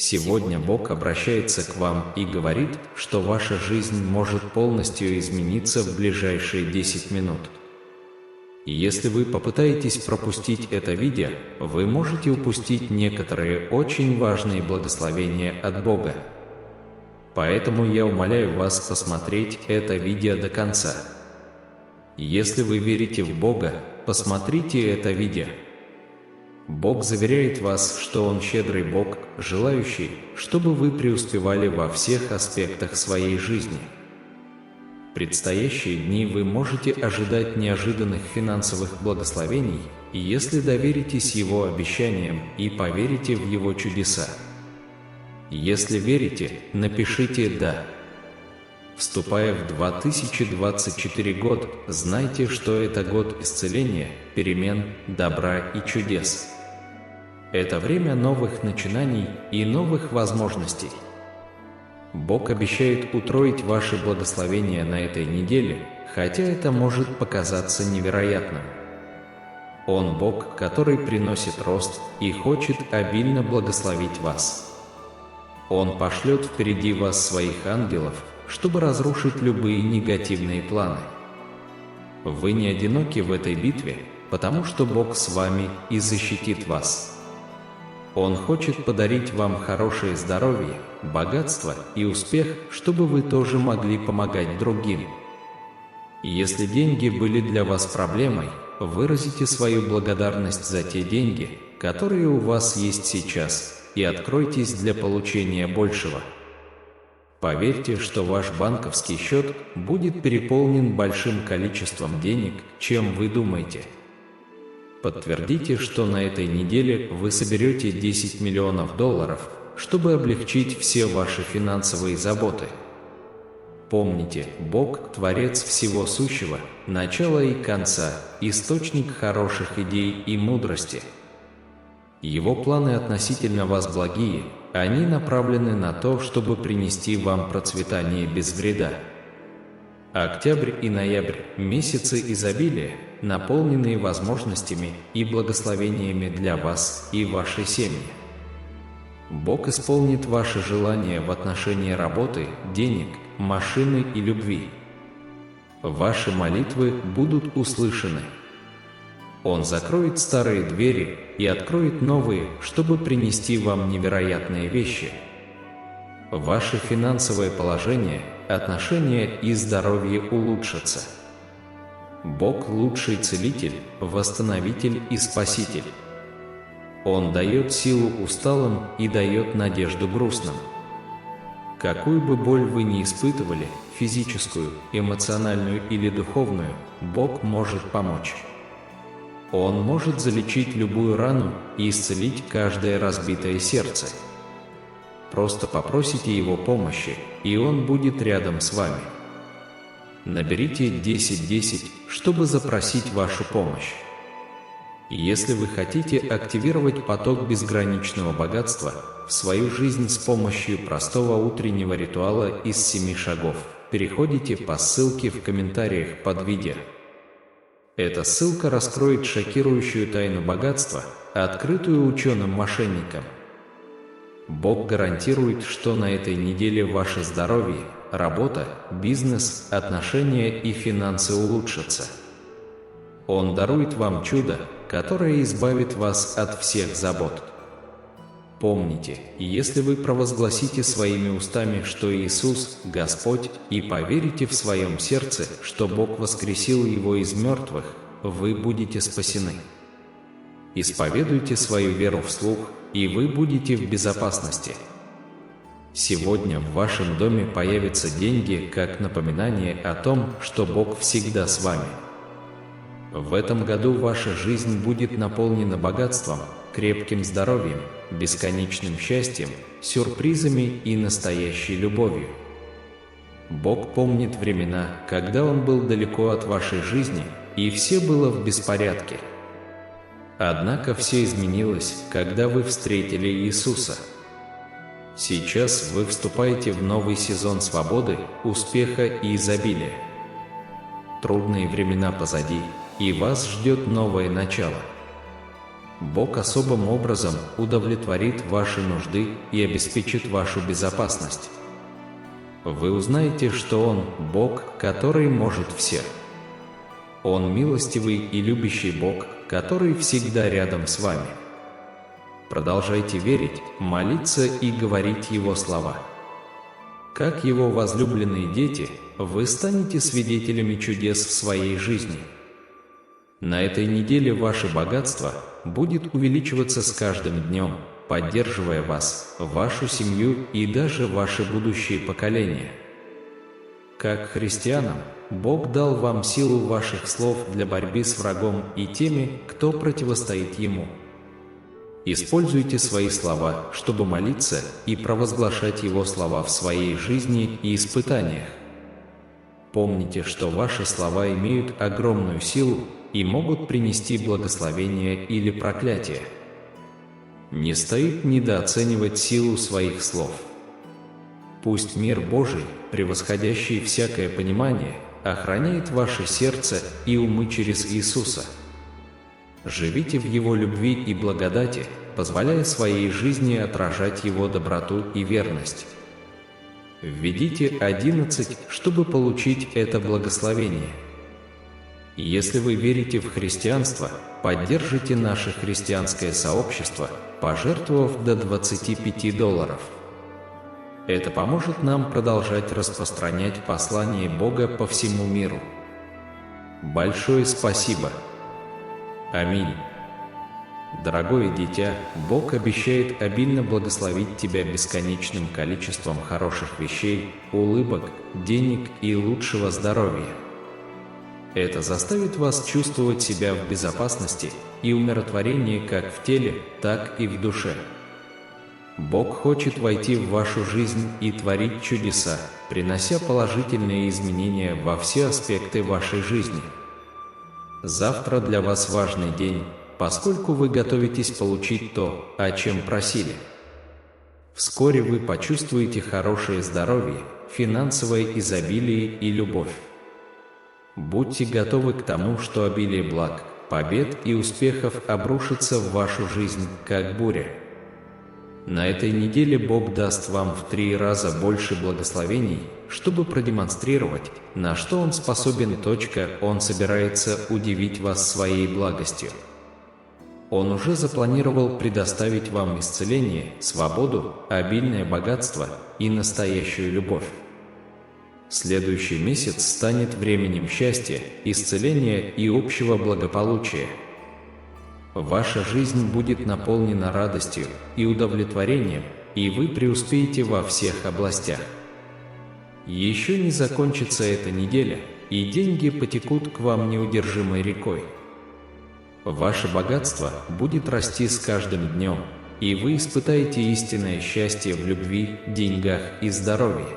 Сегодня Бог обращается к вам и говорит, что ваша жизнь может полностью измениться в ближайшие 10 минут. Если вы попытаетесь пропустить это видео, вы можете упустить некоторые очень важные благословения от Бога. Поэтому я умоляю вас посмотреть это видео до конца. Если вы верите в Бога, посмотрите это видео. Бог заверяет вас, что Он щедрый Бог, желающий, чтобы вы преуспевали во всех аспектах своей жизни. В предстоящие дни вы можете ожидать неожиданных финансовых благословений, если доверитесь Его обещаниям и поверите в Его чудеса. Если верите, напишите «Да». Вступая в 2024 год, знайте, что это год исцеления, перемен, добра и чудес. Это время новых начинаний и новых возможностей. Бог обещает утроить ваши благословения на этой неделе, хотя это может показаться невероятным. Он Бог, который приносит рост и хочет обильно благословить вас. Он пошлет впереди вас своих ангелов, чтобы разрушить любые негативные планы. Вы не одиноки в этой битве, потому что Бог с вами и защитит вас. Он хочет подарить вам хорошее здоровье, богатство и успех, чтобы вы тоже могли помогать другим. Если деньги были для вас проблемой, выразите свою благодарность за те деньги, которые у вас есть сейчас, и откройтесь для получения большего. Поверьте, что ваш банковский счет будет переполнен большим количеством денег, чем вы думаете. Подтвердите, что на этой неделе вы соберете 10 миллионов долларов, чтобы облегчить все ваши финансовые заботы. Помните, Бог – Творец всего сущего, начала и конца, источник хороших идей и мудрости. Его планы относительно вас благие, они направлены на то, чтобы принести вам процветание без вреда. Октябрь и ноябрь – месяцы изобилия, наполненные возможностями и благословениями для вас и вашей семьи. Бог исполнит ваши желания в отношении работы, денег, машины и любви. Ваши молитвы будут услышаны. Он закроет старые двери и откроет новые, чтобы принести вам невероятные вещи. Ваше финансовое положение, отношения и здоровье улучшатся. Бог – лучший целитель, восстановитель и спаситель. Он дает силу усталым и дает надежду грустным. Какую бы боль вы ни испытывали, физическую, эмоциональную или духовную, Бог может помочь. Он может залечить любую рану и исцелить каждое разбитое сердце. Просто попросите Его помощи, и Он будет рядом с вами. Наберите 1010, чтобы запросить вашу помощь. Если вы хотите активировать поток безграничного богатства в свою жизнь с помощью простого утреннего ритуала из 7 шагов, переходите по ссылке в комментариях под видео. Эта ссылка раскроет шокирующую тайну богатства, открытую ученым-мошенникам. Бог гарантирует, что на этой неделе ваше здоровье, работа, бизнес, отношения и финансы улучшатся. Он дарует вам чудо, которое избавит вас от всех забот. Помните, если вы провозгласите своими устами, что Иисус – Господь, и поверите в своем сердце, что Бог воскресил Его из мертвых, вы будете спасены. Исповедуйте свою веру вслух, и вы будете в безопасности. Сегодня в вашем доме появятся деньги, как напоминание о том, что Бог всегда с вами. В этом году ваша жизнь будет наполнена богатством, крепким здоровьем, бесконечным счастьем, сюрпризами и настоящей любовью. Бог помнит времена, когда Он был далеко от вашей жизни, и все было в беспорядке. Однако все изменилось, когда вы встретили Иисуса. Сейчас вы вступаете в новый сезон свободы, успеха и изобилия. Трудные времена позади, и вас ждет новое начало. Бог особым образом удовлетворит ваши нужды и обеспечит вашу безопасность. Вы узнаете, что Он – Бог, который может все. Он милостивый и любящий Бог, который всегда рядом с вами. Продолжайте верить, молиться и говорить Его слова. Как Его возлюбленные дети, вы станете свидетелями чудес в своей жизни. На этой неделе ваше богатство будет увеличиваться с каждым днем, поддерживая вас, вашу семью и даже ваши будущие поколения. Как христианам, Бог дал вам силу ваших слов для борьбы с врагом и теми, кто противостоит ему. Используйте свои слова, чтобы молиться и провозглашать Его слова в своей жизни и испытаниях. Помните, что ваши слова имеют огромную силу и могут принести благословение или проклятие. Не стоит недооценивать силу своих слов. Пусть мир Божий, превосходящий всякое понимание, охраняет ваше сердце и умы через Иисуса. Живите в Его любви и благодати, позволяя своей жизни отражать Его доброту и верность. Введите 11, чтобы получить это благословение. Если вы верите в христианство, поддержите наше христианское сообщество, пожертвовав до $25. Это поможет нам продолжать распространять послание Бога по всему миру. Большое спасибо! Аминь. Дорогое дитя, Бог обещает обильно благословить тебя бесконечным количеством хороших вещей, улыбок, денег и лучшего здоровья. Это заставит вас чувствовать себя в безопасности и умиротворении как в теле, так и в душе. Бог хочет войти в вашу жизнь и творить чудеса, принося положительные изменения во все аспекты вашей жизни. Завтра для вас важный день, поскольку вы готовитесь получить то, о чем просили. Вскоре вы почувствуете хорошее здоровье, финансовое изобилие и любовь. Будьте готовы к тому, что обилие благ, побед и успехов обрушится в вашу жизнь, как буря. На этой неделе Бог даст вам в 3 раза больше благословений, чтобы продемонстрировать, на что Он способен. Он собирается удивить вас своей благостью. Он уже запланировал предоставить вам исцеление, свободу, обильное богатство и настоящую любовь. Следующий месяц станет временем счастья, исцеления и общего благополучия. Ваша жизнь будет наполнена радостью и удовлетворением, и вы преуспеете во всех областях. Еще не закончится эта неделя, и деньги потекут к вам неудержимой рекой. Ваше богатство будет расти с каждым днем, и вы испытаете истинное счастье в любви, деньгах и здоровье.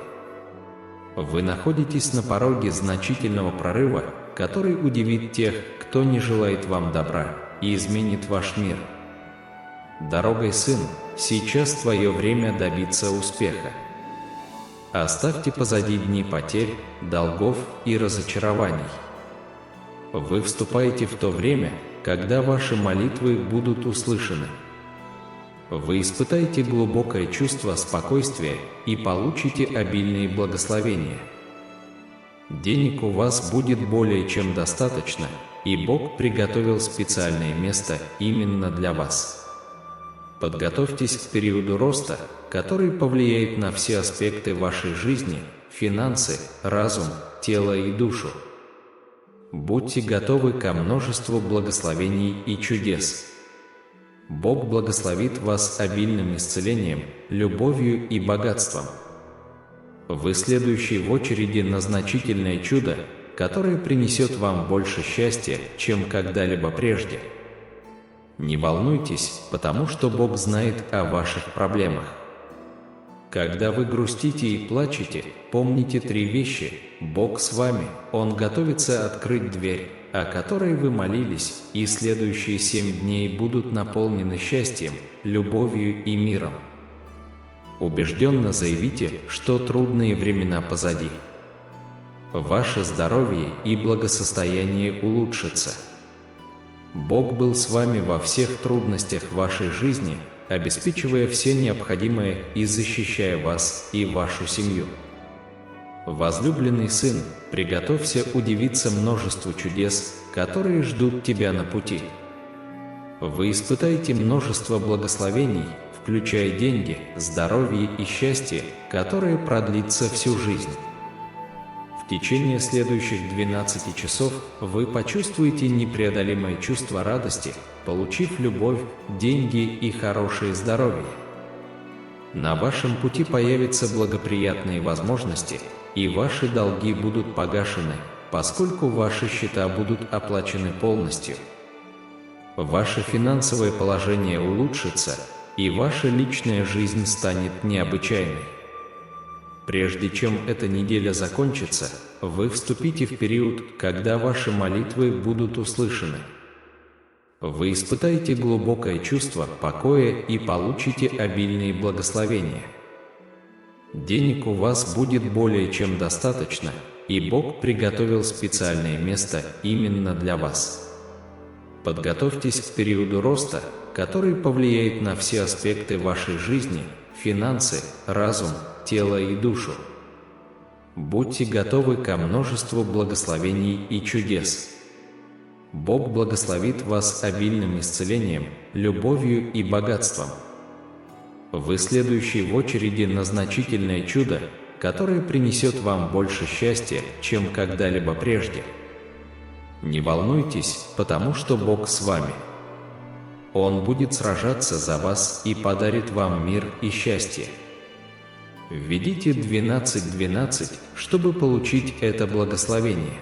Вы находитесь на пороге значительного прорыва, который удивит тех, кто не желает вам добра, и изменит ваш мир. Дорогой сын, сейчас твое время добиться успеха. Оставьте позади дни потерь, долгов и разочарований. Вы вступаете в то время, когда ваши молитвы будут услышаны. Вы испытаете глубокое чувство спокойствия и получите обильные благословения. Денег у вас будет более чем достаточно, и Бог приготовил специальное место именно для вас. Подготовьтесь к периоду роста, который повлияет на все аспекты вашей жизни, финансы, разум, тело и душу. Будьте готовы ко множеству благословений и чудес. Бог благословит вас обильным исцелением, любовью и богатством. Вы следующие в очереди на значительное чудо, которое принесет вам больше счастья, чем когда-либо прежде. Не волнуйтесь, потому что Бог знает о ваших проблемах. Когда вы грустите и плачете, помните 3 вещи: Бог с вами, Он готовится открыть дверь, о которой вы молились, и следующие 7 дней будут наполнены счастьем, любовью и миром. Убежденно заявите, что трудные времена позади. Ваше здоровье и благосостояние улучшатся. Бог был с вами во всех трудностях вашей жизни, обеспечивая все необходимое и защищая вас и вашу семью. Возлюбленный сын, приготовься удивиться множеству чудес, которые ждут тебя на пути. Вы испытаете множество благословений, включая деньги, здоровье и счастье, которое продлится всю жизнь. В течение следующих 12 часов вы почувствуете непреодолимое чувство радости, получив любовь, деньги и хорошее здоровье. На вашем пути появятся благоприятные возможности, и ваши долги будут погашены, поскольку ваши счета будут оплачены полностью. Ваше финансовое положение улучшится, и ваша личная жизнь станет необычайной. Прежде чем эта неделя закончится, вы вступите в период, когда ваши молитвы будут услышаны. Вы испытаете глубокое чувство покоя и получите обильные благословения. Денег у вас будет более чем достаточно, и Бог приготовил специальное место именно для вас. Подготовьтесь к периоду роста, который повлияет на все аспекты вашей жизни, финансы, разум, тело и душу. Будьте готовы ко множеству благословений и чудес. Бог благословит вас обильным исцелением, любовью и богатством. Вы следующие в очереди на значительное чудо, которое принесет вам больше счастья, чем когда-либо прежде. Не волнуйтесь, потому что Бог с вами. Он будет сражаться за вас и подарит вам мир и счастье. Введите 1212, чтобы получить это благословение.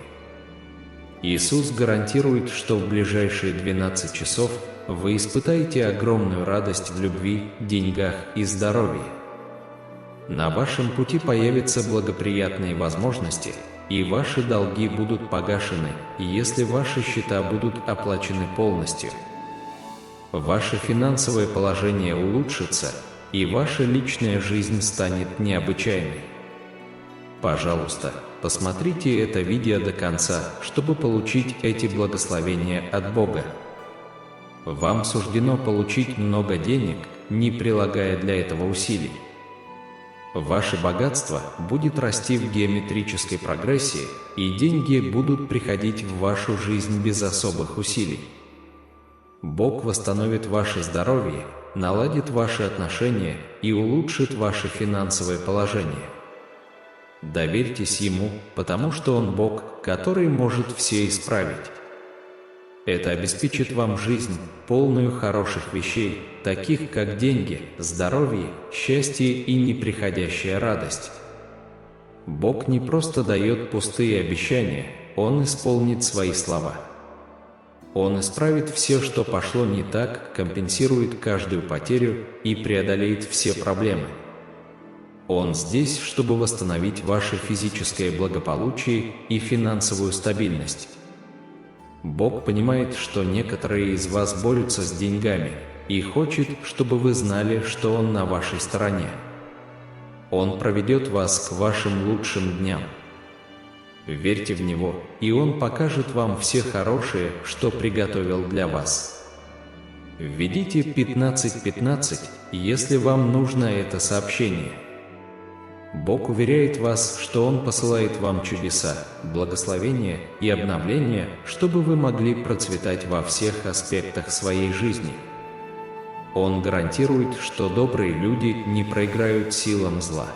Иисус гарантирует, что в ближайшие 12 часов вы испытаете огромную радость в любви, деньгах и здоровье. На вашем пути появятся благоприятные возможности, и ваши долги будут погашены, если ваши счета будут оплачены полностью. Ваше финансовое положение улучшится, и ваша личная жизнь станет необычайной. Пожалуйста, посмотрите это видео до конца, чтобы получить эти благословения от Бога. Вам суждено получить много денег, не прилагая для этого усилий. Ваше богатство будет расти в геометрической прогрессии, и деньги будут приходить в вашу жизнь без особых усилий. Бог восстановит ваше здоровье, наладит ваши отношения и улучшит ваше финансовое положение. Доверьтесь Ему, потому что Он Бог, который может все исправить. Это обеспечит вам жизнь, полную хороших вещей, таких как деньги, здоровье, счастье и неприходящая радость. Бог не просто дает пустые обещания, Он исполнит свои слова. Он исправит все, что пошло не так, компенсирует каждую потерю и преодолеет все проблемы. Он здесь, чтобы восстановить ваше физическое благополучие и финансовую стабильность. Бог понимает, что некоторые из вас борются с деньгами и хочет, чтобы вы знали, что Он на вашей стороне. Он проведет вас к вашим лучшим дням. Верьте в Него, и Он покажет вам все хорошее, что приготовил для вас. Введите 1515, если вам нужно это сообщение. Бог уверяет вас, что Он посылает вам чудеса, благословения и обновления, чтобы вы могли процветать во всех аспектах своей жизни. Он гарантирует, что добрые люди не проиграют силам зла.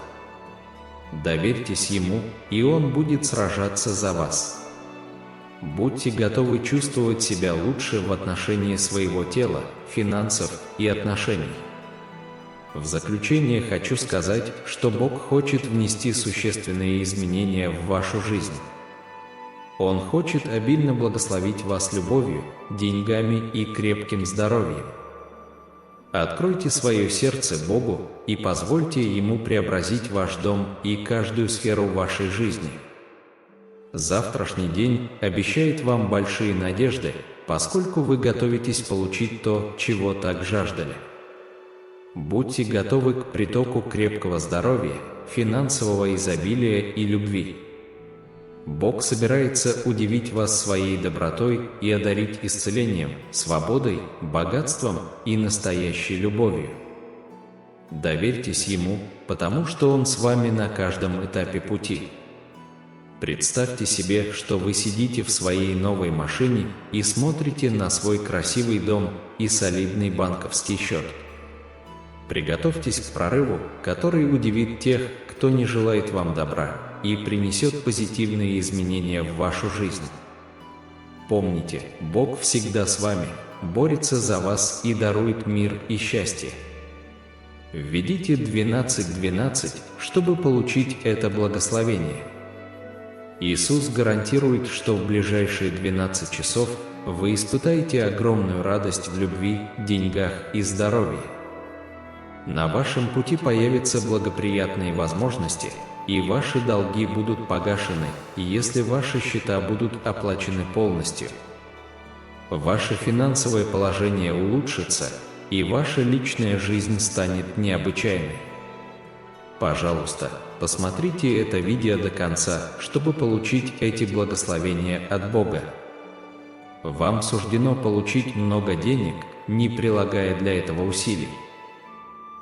Доверьтесь Ему, и Он будет сражаться за вас. Будьте готовы чувствовать себя лучше в отношении своего тела, финансов и отношений. В заключение хочу сказать, что Бог хочет внести существенные изменения в вашу жизнь. Он хочет обильно благословить вас любовью, деньгами и крепким здоровьем. Откройте свое сердце Богу и позвольте Ему преобразить ваш дом и каждую сферу вашей жизни. Завтрашний день обещает вам большие надежды, поскольку вы готовитесь получить то, чего так жаждали. Будьте готовы к притоку крепкого здоровья, финансового изобилия и любви. Бог собирается удивить вас своей добротой и одарить исцелением, свободой, богатством и настоящей любовью. Доверьтесь Ему, потому что Он с вами на каждом этапе пути. Представьте себе, что вы сидите в своей новой машине и смотрите на свой красивый дом и солидный банковский счет. Приготовьтесь к прорыву, который удивит тех, кто не желает вам добра, и принесет позитивные изменения в вашу жизнь. Помните, Бог всегда с вами, борется за вас и дарует мир и счастье. Введите 1212, чтобы получить это благословение. Иисус гарантирует, что в ближайшие 12 часов вы испытаете огромную радость в любви, деньгах и здоровье. На вашем пути появятся благоприятные возможности, и ваши долги будут погашены, если ваши счета будут оплачены полностью. Ваше финансовое положение улучшится, и ваша личная жизнь станет необычайной. Пожалуйста, посмотрите это видео до конца, чтобы получить эти благословения от Бога. Вам суждено получить много денег, не прилагая для этого усилий.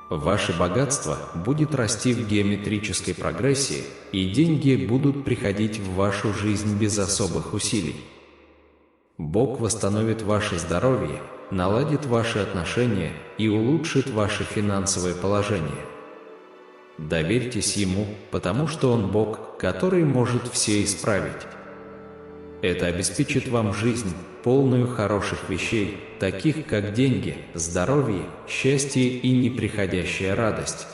Ваше богатство будет расти в геометрической прогрессии, и деньги будут приходить в вашу жизнь без особых усилий. Бог восстановит ваше здоровье, наладит ваши отношения и улучшит ваше финансовое положение. Доверьтесь Ему, потому что Он Бог, который может все исправить. Это обеспечит вам жизнь, полную хороших вещей, таких как деньги, здоровье, счастье и неприходящая радость.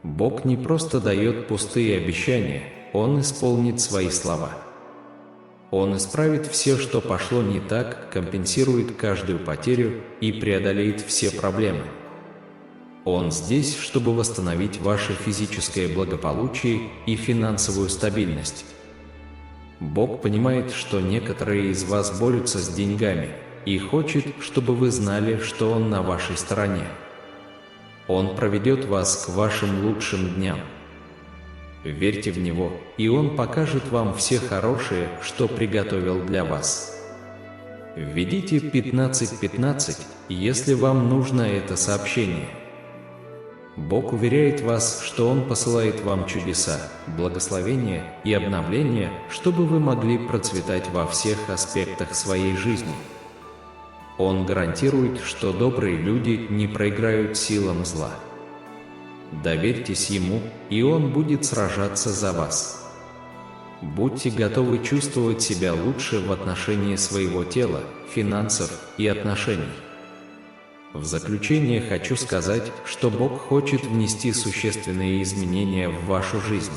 Бог не просто дает пустые обещания, Он исполнит свои слова. Он исправит все, что пошло не так, компенсирует каждую потерю и преодолеет все проблемы. Он здесь, чтобы восстановить ваше физическое благополучие и финансовую стабильность. Бог понимает, что некоторые из вас борются с деньгами, и хочет, чтобы вы знали, что Он на вашей стороне. Он проведет вас к вашим лучшим дням. Верьте в Него, и Он покажет вам все хорошее, что приготовил для вас. Введите 1515, если вам нужно это сообщение. Бог уверяет вас, что Он посылает вам чудеса, благословения и обновления, чтобы вы могли процветать во всех аспектах своей жизни. Он гарантирует, что добрые люди не проиграют силам зла. Доверьтесь Ему, и Он будет сражаться за вас. Будьте готовы чувствовать себя лучше в отношении своего тела, финансов и отношений. В заключение хочу сказать, что Бог хочет внести существенные изменения в вашу жизнь.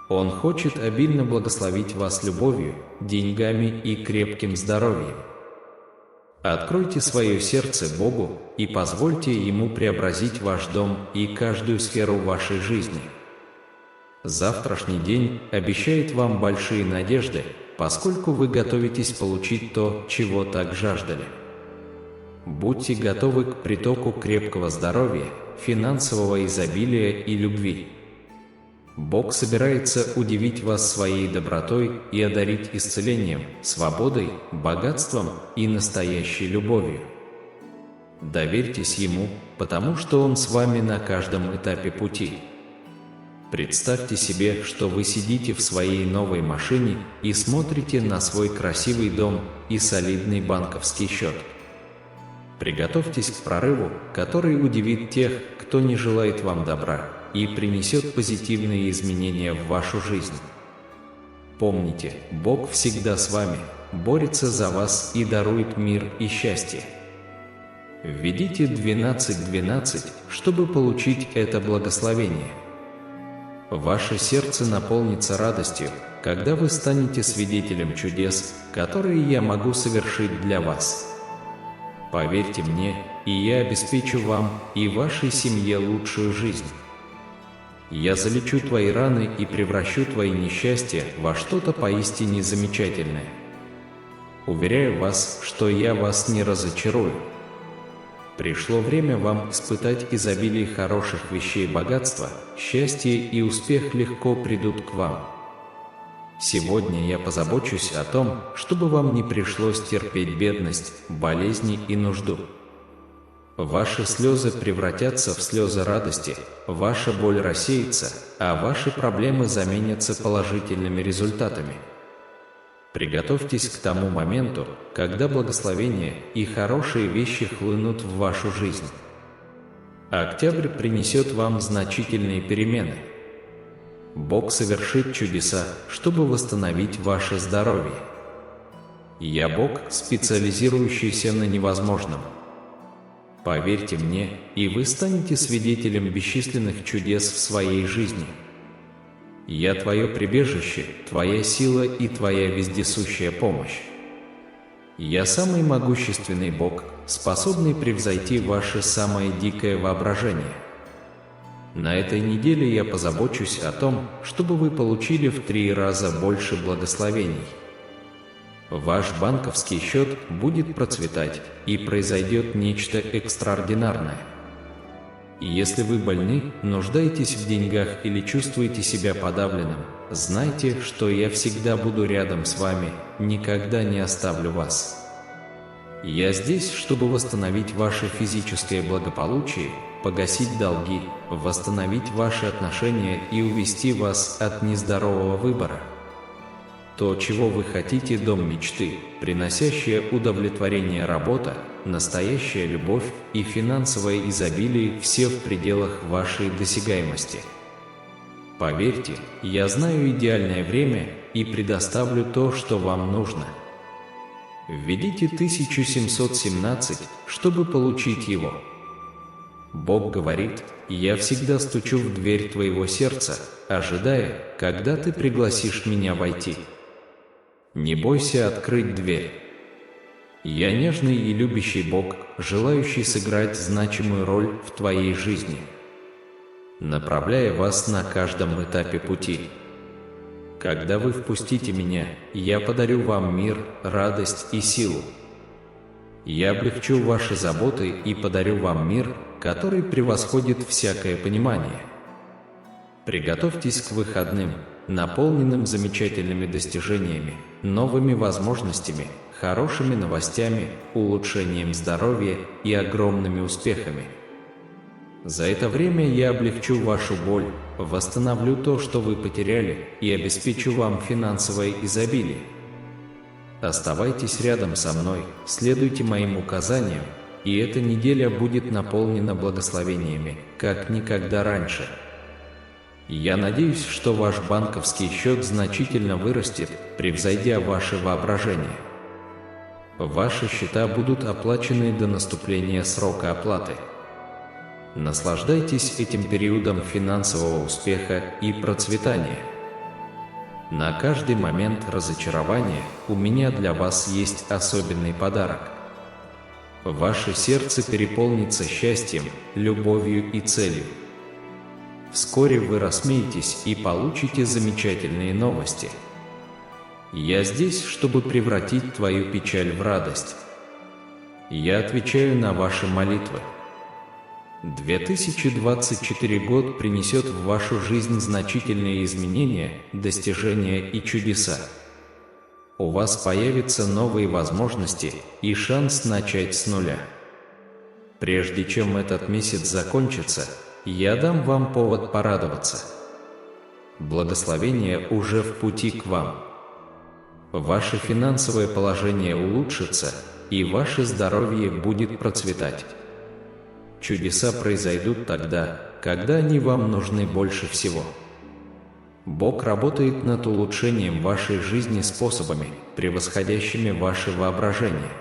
Он хочет обильно благословить вас любовью, деньгами и крепким здоровьем. Откройте свое сердце Богу и позвольте Ему преобразить ваш дом и каждую сферу вашей жизни. Завтрашний день обещает вам большие надежды, поскольку вы готовитесь получить то, чего так жаждали. Будьте готовы к притоку крепкого здоровья, финансового изобилия и любви. Бог собирается удивить вас своей добротой и одарить исцелением, свободой, богатством и настоящей любовью. Доверьтесь Ему, потому что Он с вами на каждом этапе пути. Представьте себе, что вы сидите в своей новой машине и смотрите на свой красивый дом и солидный банковский счет. Приготовьтесь к прорыву, который удивит тех, кто не желает вам добра, и принесет позитивные изменения в вашу жизнь. Помните, Бог всегда с вами, борется за вас и дарует мир и счастье. Введите 1212, чтобы получить это благословение. Ваше сердце наполнится радостью, когда вы станете свидетелем чудес, которые я могу совершить для вас. Поверьте мне, и я обеспечу вам и вашей семье лучшую жизнь. Я залечу твои раны и превращу твои несчастья во что-то поистине замечательное. Уверяю вас, что я вас не разочарую. Пришло время вам испытать изобилие хороших вещей, богатства, счастье и успех легко придут к вам. Сегодня я позабочусь о том, чтобы вам не пришлось терпеть бедность, болезни и нужду. Ваши слезы превратятся в слезы радости, ваша боль рассеется, а ваши проблемы заменятся положительными результатами. Приготовьтесь к тому моменту, когда благословения и хорошие вещи хлынут в вашу жизнь. Октябрь принесет вам значительные перемены. Бог совершит чудеса, чтобы восстановить ваше здоровье. Я Бог, специализирующийся на невозможном. Поверьте мне, и вы станете свидетелем бесчисленных чудес в своей жизни. Я твое прибежище, твоя сила и твоя вездесущая помощь. Я самый могущественный Бог, способный превзойти ваше самое дикое воображение. На этой неделе я позабочусь о том, чтобы вы получили в 3 раза больше благословений. Ваш банковский счет будет процветать, и произойдет нечто экстраординарное. Если вы больны, нуждаетесь в деньгах или чувствуете себя подавленным, знайте, что я всегда буду рядом с вами, никогда не оставлю вас. Я здесь, чтобы восстановить ваше физическое благополучие, погасить долги, восстановить ваши отношения и увести вас от нездорового выбора. То, чего вы хотите, дом мечты, приносящая удовлетворение работа, настоящая любовь и финансовое изобилие, все в пределах вашей досягаемости. Поверьте, я знаю идеальное время и предоставлю то, что вам нужно. Введите 1717, чтобы получить его. Бог говорит: «Я всегда стучу в дверь твоего сердца, ожидая, когда ты пригласишь меня войти». Не бойся открыть дверь. Я нежный и любящий Бог, желающий сыграть значимую роль в твоей жизни, направляя вас на каждом этапе пути. Когда вы впустите меня, я подарю вам мир, радость и силу. Я облегчу ваши заботы и подарю вам мир, который превосходит всякое понимание. Приготовьтесь к выходным, наполненным замечательными достижениями, новыми возможностями, хорошими новостями, улучшением здоровья и огромными успехами. За это время я облегчу вашу боль, восстановлю то, что вы потеряли, и обеспечу вам финансовое изобилие. Оставайтесь рядом со мной, следуйте моим указаниям, и эта неделя будет наполнена благословениями, как никогда раньше. Я надеюсь, что ваш банковский счет значительно вырастет, превзойдя ваше воображение. Ваши счета будут оплачены до наступления срока оплаты. Наслаждайтесь этим периодом финансового успеха и процветания. На каждый момент разочарования у меня для вас есть особенный подарок. Ваше сердце переполнится счастьем, любовью и целью. Вскоре вы рассмеетесь и получите замечательные новости. Я здесь, чтобы превратить твою печаль в радость. Я отвечаю на ваши молитвы. 2024 год принесет в вашу жизнь значительные изменения, достижения и чудеса. У вас появятся новые возможности и шанс начать с нуля. Прежде чем этот месяц закончится, я дам вам повод порадоваться. Благословение уже в пути к вам. Ваше финансовое положение улучшится, и ваше здоровье будет процветать. Чудеса произойдут тогда, когда они вам нужны больше всего. Бог работает над улучшением вашей жизни способами, превосходящими ваше воображение.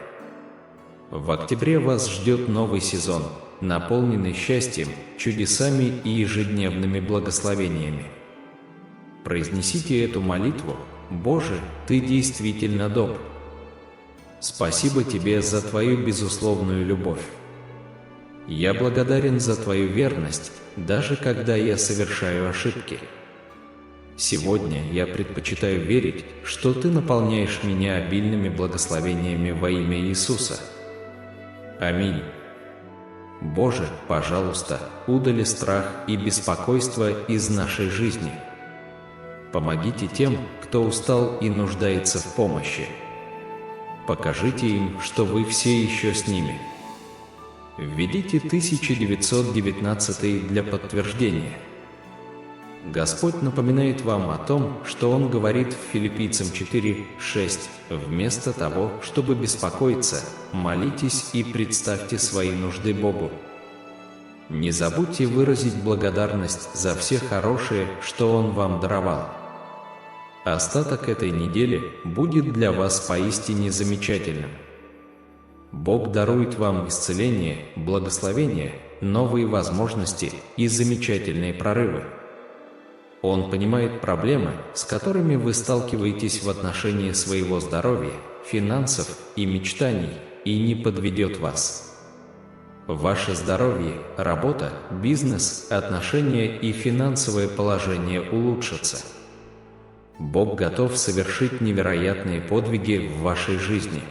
В октябре вас ждет новый сезон, наполненный счастьем, чудесами и ежедневными благословениями. Произнесите эту молитву: «Боже, Ты действительно добр. Спасибо Тебе за Твою безусловную любовь. Я благодарен за Твою верность, даже когда я совершаю ошибки. Сегодня я предпочитаю верить, что Ты наполняешь меня обильными благословениями во имя Иисуса. Аминь. Боже, пожалуйста, удали страх и беспокойство из нашей жизни. Помогите тем, кто устал и нуждается в помощи. Покажите им, что вы все еще с ними. Введите 1919 для подтверждения. Господь напоминает вам о том, что Он говорит в Филиппийцам 4:6: «Вместо того, чтобы беспокоиться, молитесь и представьте свои нужды Богу». Не забудьте выразить благодарность за все хорошее, что Он вам даровал. Остаток этой недели будет для вас поистине замечательным. Бог дарует вам исцеление, благословение, новые возможности и замечательные прорывы. Он понимает проблемы, с которыми вы сталкиваетесь в отношении своего здоровья, финансов и мечтаний, и не подведет вас. Ваше здоровье, работа, бизнес, отношения и финансовое положение улучшатся. Бог готов совершить невероятные подвиги в вашей жизни.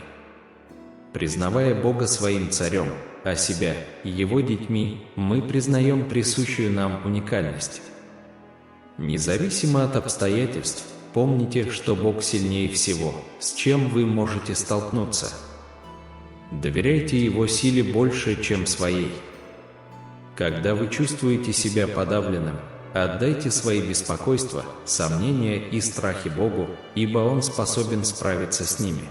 Признавая Бога своим царем, а себя Его детьми, мы признаем присущую нам уникальность. Независимо от обстоятельств, помните, что Бог сильнее всего, с чем вы можете столкнуться. Доверяйте Его силе больше, чем своей. Когда вы чувствуете себя подавленным, отдайте свои беспокойства, сомнения и страхи Богу, ибо Он способен справиться с ними.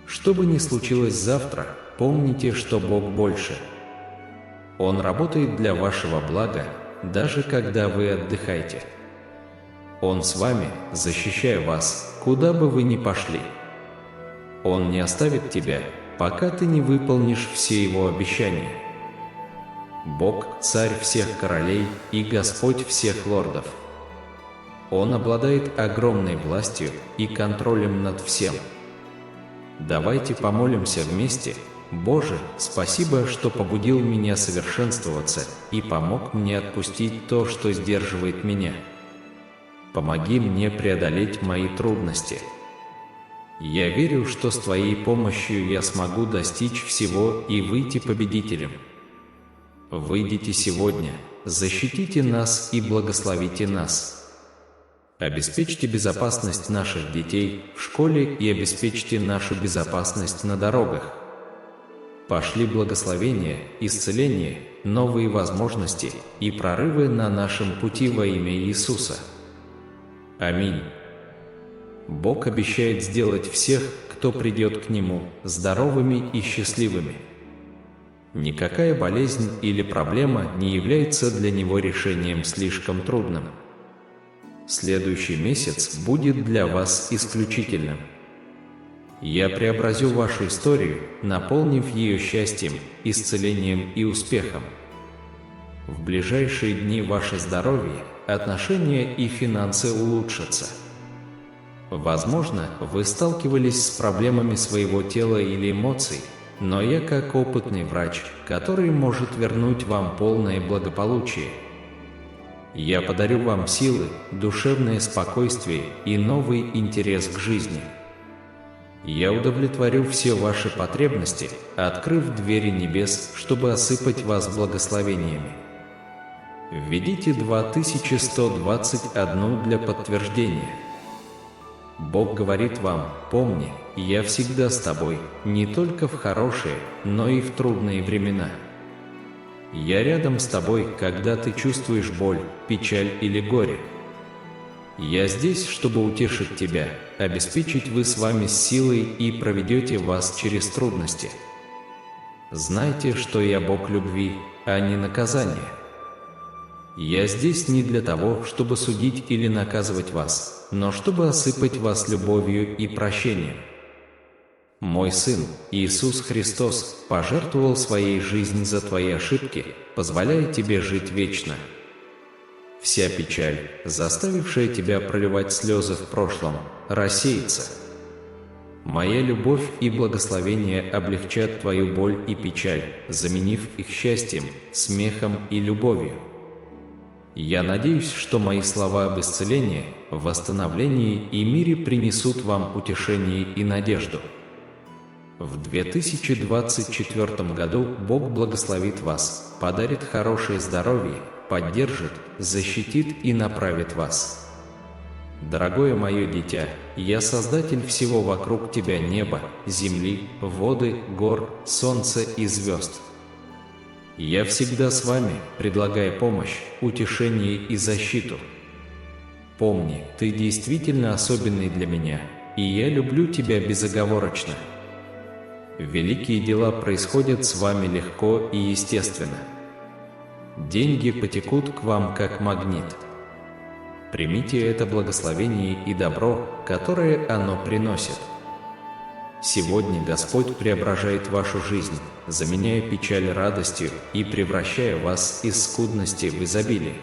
Что бы ни случилось завтра, помните, что Бог больше. Он работает для вашего блага, даже когда вы отдыхаете. Он с вами, защищая вас, куда бы вы ни пошли. Он не оставит тебя, пока ты не выполнишь все Его обещания. Бог – царь всех королей и Господь всех лордов. Он обладает огромной властью и контролем над всем. Давайте помолимся вместе. Боже, спасибо, что побудил меня совершенствоваться и помог мне отпустить то, что сдерживает меня. Помоги мне преодолеть мои трудности. Я верю, что с Твоей помощью я смогу достичь всего и выйти победителем. Выйдите сегодня, защитите нас и благословите нас. Обеспечьте безопасность наших детей в школе и обеспечьте нашу безопасность на дорогах. Пошли благословения, исцеление, новые возможности и прорывы на нашем пути во имя Иисуса. Аминь. Бог обещает сделать всех, кто придет к Нему, здоровыми и счастливыми. Никакая болезнь или проблема не является для Него решением слишком трудным. Следующий месяц будет для вас исключительным. Я преобразю вашу историю, наполнив ее счастьем, исцелением и успехом. В ближайшие дни ваше здоровье, отношения и финансы улучшатся. Возможно, вы сталкивались с проблемами своего тела или эмоций, но я как опытный врач, который может вернуть вам полное благополучие. Я подарю вам силы, душевное спокойствие и новый интерес к жизни. Я удовлетворю все ваши потребности, открыв двери небес, чтобы осыпать вас благословениями. Введите 2121 для подтверждения. Бог говорит вам: помни, я всегда с тобой, не только в хорошие, но и в трудные времена. Я рядом с тобой, когда ты чувствуешь боль, печаль или горе. Я здесь, чтобы утешить тебя, обеспечить вы с вами силой и проведете вас через трудности. Знайте, что я Бог любви, а не наказания. Я здесь не для того, чтобы судить или наказывать вас, но чтобы осыпать вас любовью и прощением. Мой Сын, Иисус Христос, пожертвовал своей жизнью за твои ошибки, позволяя тебе жить вечно. Вся печаль, заставившая тебя проливать слезы в прошлом, рассеется. Моя любовь и благословение облегчат твою боль и печаль, заменив их счастьем, смехом и любовью. Я надеюсь, что мои слова об исцелении, восстановлении и мире принесут вам утешение и надежду. В 2024 году Бог благословит вас, подарит хорошее здоровье, поддержит, защитит и направит вас. Дорогое мое дитя, я создатель всего вокруг тебя: неба, земли, воды, гор, солнца и звезд. Я всегда с вами, предлагая помощь, утешение и защиту. Помни, ты действительно особенный для меня, и я люблю тебя безоговорочно. Великие дела происходят с вами легко и естественно. Деньги потекут к вам как магнит. Примите это благословение и добро, которое оно приносит. Сегодня Господь преображает вашу жизнь, заменяя печаль радостью и превращая вас из скудности в изобилие.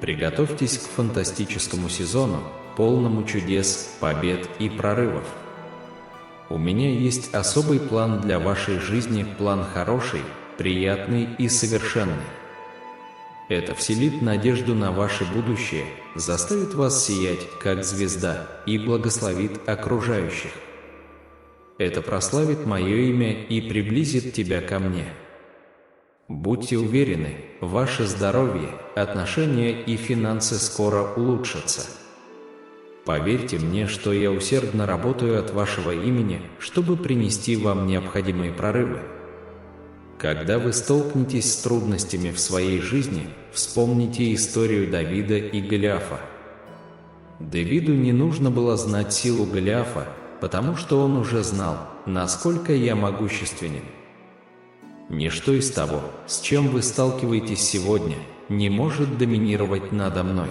Приготовьтесь к фантастическому сезону, полному чудес, побед и прорывов. У меня есть особый план для вашей жизни, план хороший, приятный и совершенный. Это вселит надежду на ваше будущее, заставит вас сиять, как звезда, и благословит окружающих. Это прославит мое имя и приблизит тебя ко мне. Будьте уверены, ваше здоровье, отношения и финансы скоро улучшатся. Поверьте мне, что я усердно работаю от вашего имени, чтобы принести вам необходимые прорывы. Когда вы столкнетесь с трудностями в своей жизни, вспомните историю Давида и Голиафа. Давиду не нужно было знать силу Голиафа, потому что он уже знал, насколько я могущественен. Ничто из того, с чем вы сталкиваетесь сегодня, не может доминировать надо мной.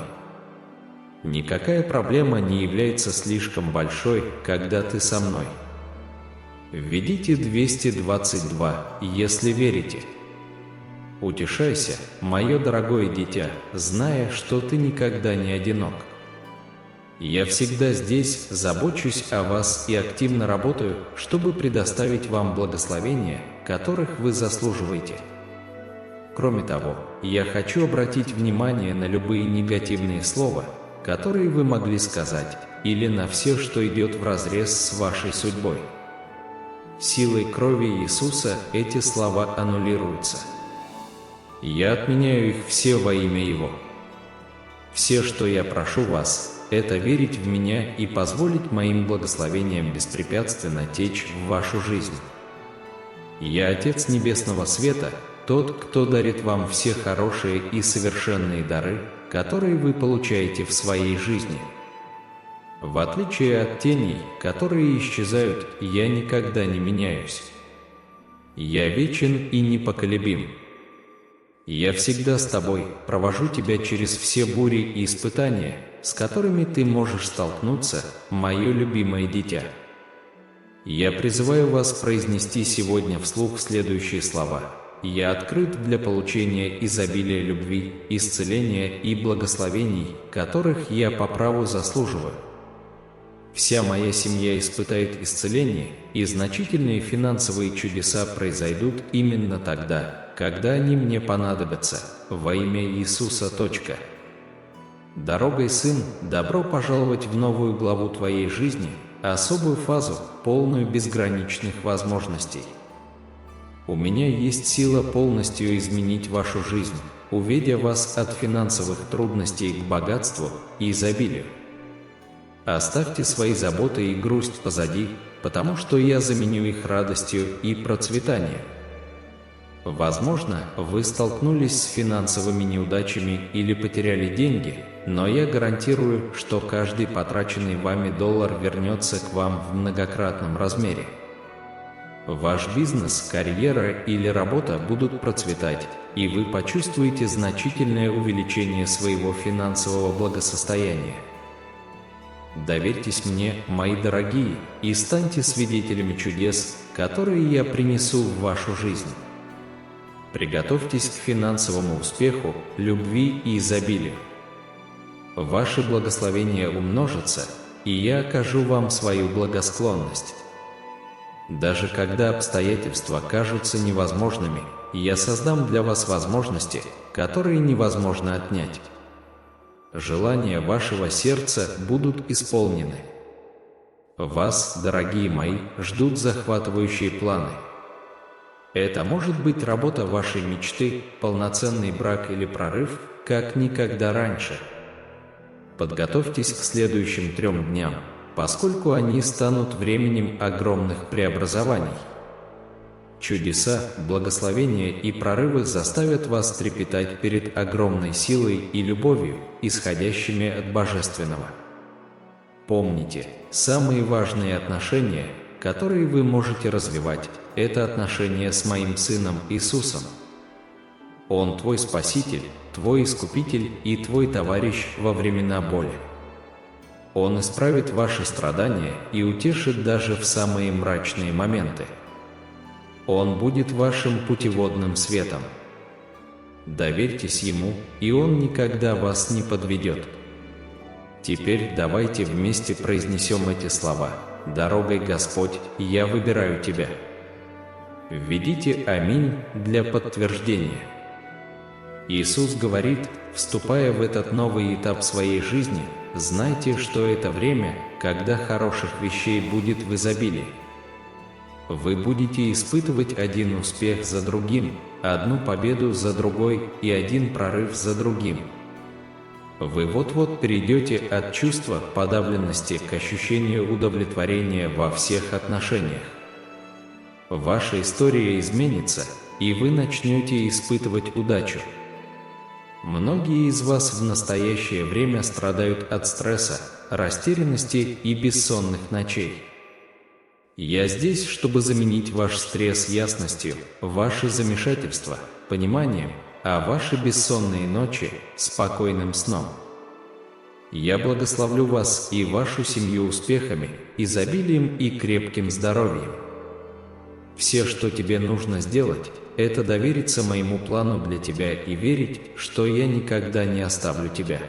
Никакая проблема не является слишком большой, когда ты со мной. Введите 222, если верите. Утешайся, мое дорогое дитя, зная, что ты никогда не одинок. Я всегда здесь, забочусь о вас и активно работаю, чтобы предоставить вам благословения, которых вы заслуживаете. Кроме того, я хочу обратить внимание на любые негативные слова, которые вы могли сказать, или на все, что идет вразрез с вашей судьбой. Силой крови Иисуса эти слова аннулируются. Я отменяю их все во имя Его. Все, что я прошу вас, это верить в меня и позволить моим благословениям беспрепятственно течь в вашу жизнь. Я Отец Небесного Света, тот, кто дарит вам все хорошие и совершенные дары, которые вы получаете в своей жизни. В отличие от теней, которые исчезают, я никогда не меняюсь. Я вечен и непоколебим. Я всегда с тобой, провожу тебя через все бури и испытания, с которыми ты можешь столкнуться, мое любимое дитя. Я призываю вас произнести сегодня вслух следующие слова. Я открыт для получения изобилия любви, исцеления и благословений, которых я по праву заслуживаю. Вся моя семья испытает исцеление, и значительные финансовые чудеса произойдут именно тогда, когда они мне понадобятся, во имя Иисуса. Дорогой сын, добро пожаловать в новую главу твоей жизни, особую фазу, полную безграничных возможностей. У меня есть сила полностью изменить вашу жизнь, уведя вас от финансовых трудностей к богатству и изобилию. Оставьте свои заботы и грусть позади, потому что я заменю их радостью и процветанием. Возможно, вы столкнулись с финансовыми неудачами или потеряли деньги, но я гарантирую, что каждый потраченный вами доллар вернется к вам в многократном размере. Ваш бизнес, карьера или работа будут процветать, и вы почувствуете значительное увеличение своего финансового благосостояния. Доверьтесь мне, мои дорогие, и станьте свидетелями чудес, которые я принесу в вашу жизнь. Приготовьтесь к финансовому успеху, любви и изобилию. Ваши благословения умножатся, и я окажу вам свою благосклонность. Даже когда обстоятельства кажутся невозможными, я создам для вас возможности, которые невозможно отнять. Желания вашего сердца будут исполнены. Вас, дорогие мои, ждут захватывающие планы. Это может быть работа вашей мечты, полноценный брак или прорыв, как никогда раньше. Подготовьтесь к следующим 3 дням, поскольку они станут временем огромных преобразований. Чудеса, благословения и прорывы заставят вас трепетать перед огромной силой и любовью, исходящими от Божественного. Помните, самые важные отношения, которые вы можете развивать, это отношения с моим Сыном Иисусом. Он твой Спаситель, твой Искупитель и твой товарищ во времена боли. Он исправит ваши страдания и утешит даже в самые мрачные моменты. Он будет вашим путеводным светом. Доверьтесь Ему, и Он никогда вас не подведет. Теперь давайте вместе произнесем эти слова. «Дорогой, Господь, я выбираю Тебя». Введите «Аминь» для подтверждения. Иисус говорит, вступая в этот новый этап своей жизни, знайте, что это время, когда хороших вещей будет в изобилии. Вы будете испытывать один успех за другим, одну победу за другой и один прорыв за другим. Вы вот-вот перейдете от чувства подавленности к ощущению удовлетворения во всех отношениях. Ваша история изменится, и вы начнете испытывать удачу. Многие из вас в настоящее время страдают от стресса, растерянности и бессонных ночей. Я здесь, чтобы заменить ваш стресс ясностью, ваше замешательство – пониманием, а ваши бессонные ночи – спокойным сном. Я благословлю вас и вашу семью успехами, изобилием и крепким здоровьем. Все, что тебе нужно сделать, это довериться моему плану для тебя и верить, что я никогда не оставлю тебя.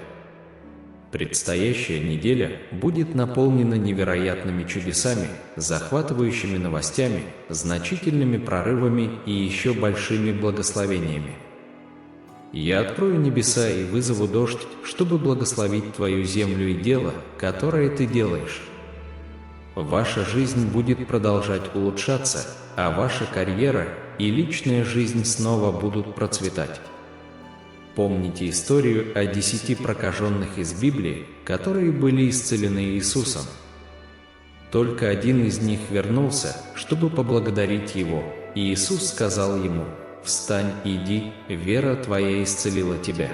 Предстоящая неделя будет наполнена невероятными чудесами, захватывающими новостями, значительными прорывами и еще большими благословениями. Я открою небеса и вызову дождь, чтобы благословить твою землю и дело, которое ты делаешь. Ваша жизнь будет продолжать улучшаться, а ваша карьера и личная жизнь снова будут процветать. Помните историю о 10 прокаженных из Библии, которые были исцелены Иисусом. Только один из них вернулся, чтобы поблагодарить Его, и Иисус сказал ему: «Встань, иди, вера твоя исцелила тебя».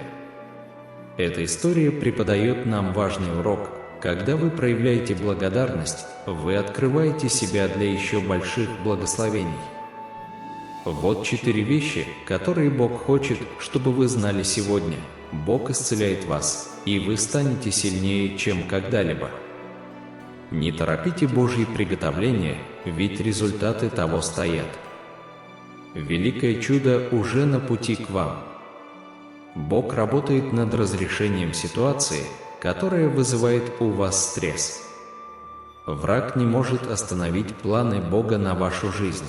Эта история преподает нам важный урок. Когда вы проявляете благодарность, вы открываете себя для еще больших благословений. Вот 4 вещи, которые Бог хочет, чтобы вы знали сегодня. Бог исцеляет вас, и вы станете сильнее, чем когда-либо. Не торопите Божьи приготовления, ведь результаты того стоят. Великое чудо уже на пути к вам. Бог работает над разрешением ситуации, которая вызывает у вас стресс. Враг не может остановить планы Бога на вашу жизнь.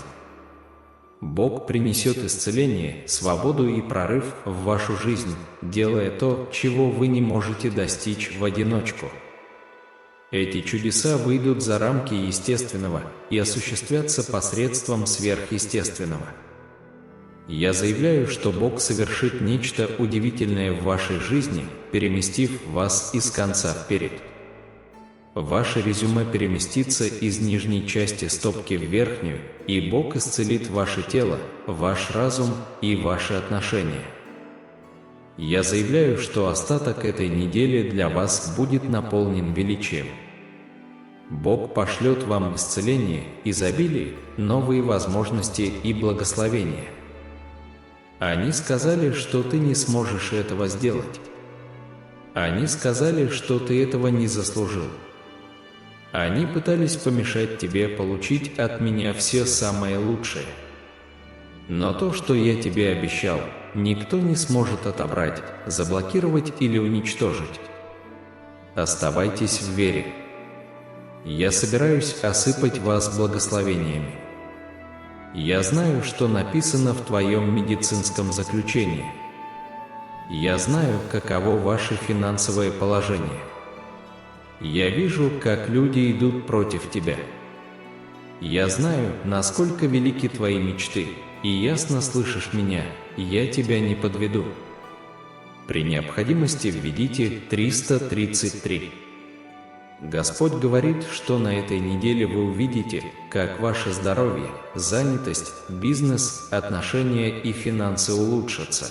Бог принесет исцеление, свободу и прорыв в вашу жизнь, делая то, чего вы не можете достичь в одиночку. Эти чудеса выйдут за рамки естественного и осуществятся посредством сверхъестественного. Я заявляю, что Бог совершит нечто удивительное в вашей жизни, переместив вас из конца вперед. Ваше резюме переместится из нижней части стопки в верхнюю, и Бог исцелит ваше тело, ваш разум и ваши отношения. Я заявляю, что остаток этой недели для вас будет наполнен величием. Бог пошлет вам исцеление, изобилие, новые возможности и благословения. Они сказали, что ты не сможешь этого сделать. Они сказали, что ты этого не заслужил. Они пытались помешать тебе получить от меня все самое лучшее. Но то, что я тебе обещал, никто не сможет отобрать, заблокировать или уничтожить. Оставайтесь в вере. Я собираюсь осыпать вас благословениями. Я знаю, что написано в твоем медицинском заключении. Я знаю, каково ваше финансовое положение. Я вижу, как люди идут против тебя. Я знаю, насколько велики твои мечты, и ясно слышишь меня, я тебя не подведу. При необходимости введите 333. Господь говорит, что на этой неделе вы увидите, как ваше здоровье, занятость, бизнес, отношения и финансы улучшатся.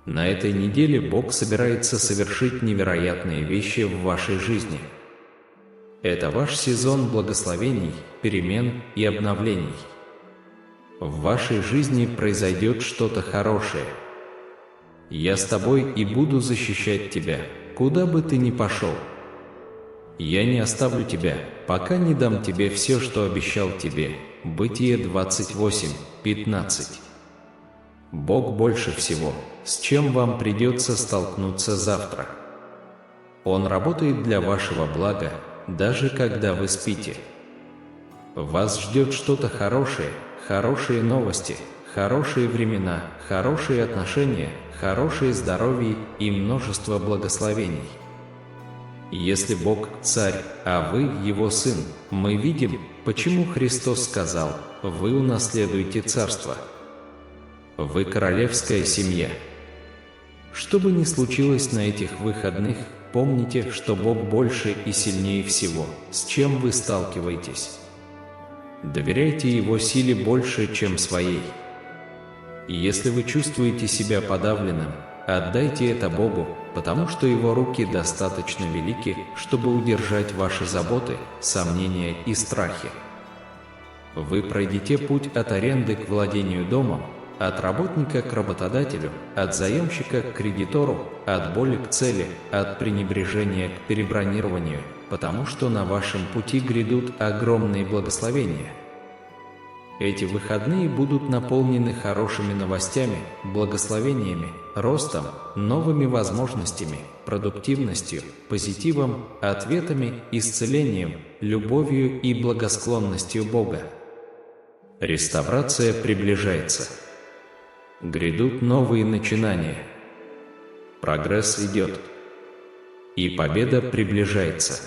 На этой неделе Бог собирается совершить невероятные вещи в вашей жизни. Это ваш сезон благословений, перемен и обновлений. В вашей жизни произойдет что-то хорошее. Я с тобой и буду защищать тебя, куда бы ты ни пошел. Я не оставлю тебя, пока не дам тебе все, что обещал тебе. Бытие 28:15. Бог больше всего, с чем вам придется столкнуться завтра. Он работает для вашего блага, даже когда вы спите. Вас ждет что-то хорошее, хорошие новости, хорошие времена, хорошие отношения, хорошее здоровье и множество благословений. Если Бог – царь, а вы – его сын, мы видим, почему Христос сказал: «Вы унаследуете царство». Вы королевская семья. Что бы ни случилось на этих выходных, помните, что Бог больше и сильнее всего, с чем вы сталкиваетесь. Доверяйте Его силе больше, чем своей. И если вы чувствуете себя подавленным, отдайте это Богу, потому что Его руки достаточно велики, чтобы удержать ваши заботы, сомнения и страхи. Вы пройдете путь от аренды к владению домом, от работника к работодателю, от заемщика к кредитору, от боли к цели, от пренебрежения к перебронированию, потому что на вашем пути грядут огромные благословения. Эти выходные будут наполнены хорошими новостями, благословениями, ростом, новыми возможностями, продуктивностью, позитивом, ответами, исцелением, любовью и благосклонностью Бога. Реставрация приближается. Грядут новые начинания. Прогресс идет. И победа приближается.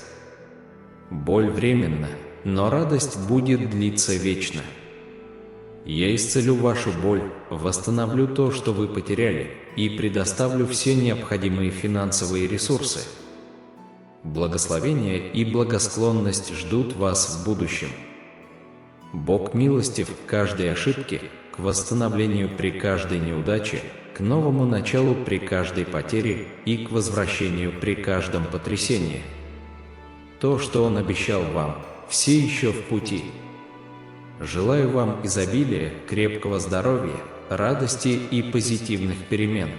Боль временна, но радость будет длиться вечно. Я исцелю вашу боль, восстановлю то, что вы потеряли, и предоставлю все необходимые финансовые ресурсы. Благословение и благосклонность ждут вас в будущем. Бог милостив к каждой ошибке, к восстановлению при каждой неудаче, к новому началу при каждой потере и к возвращению при каждом потрясении. То, что Он обещал вам, все еще в пути. Желаю вам изобилия, крепкого здоровья, радости и позитивных перемен.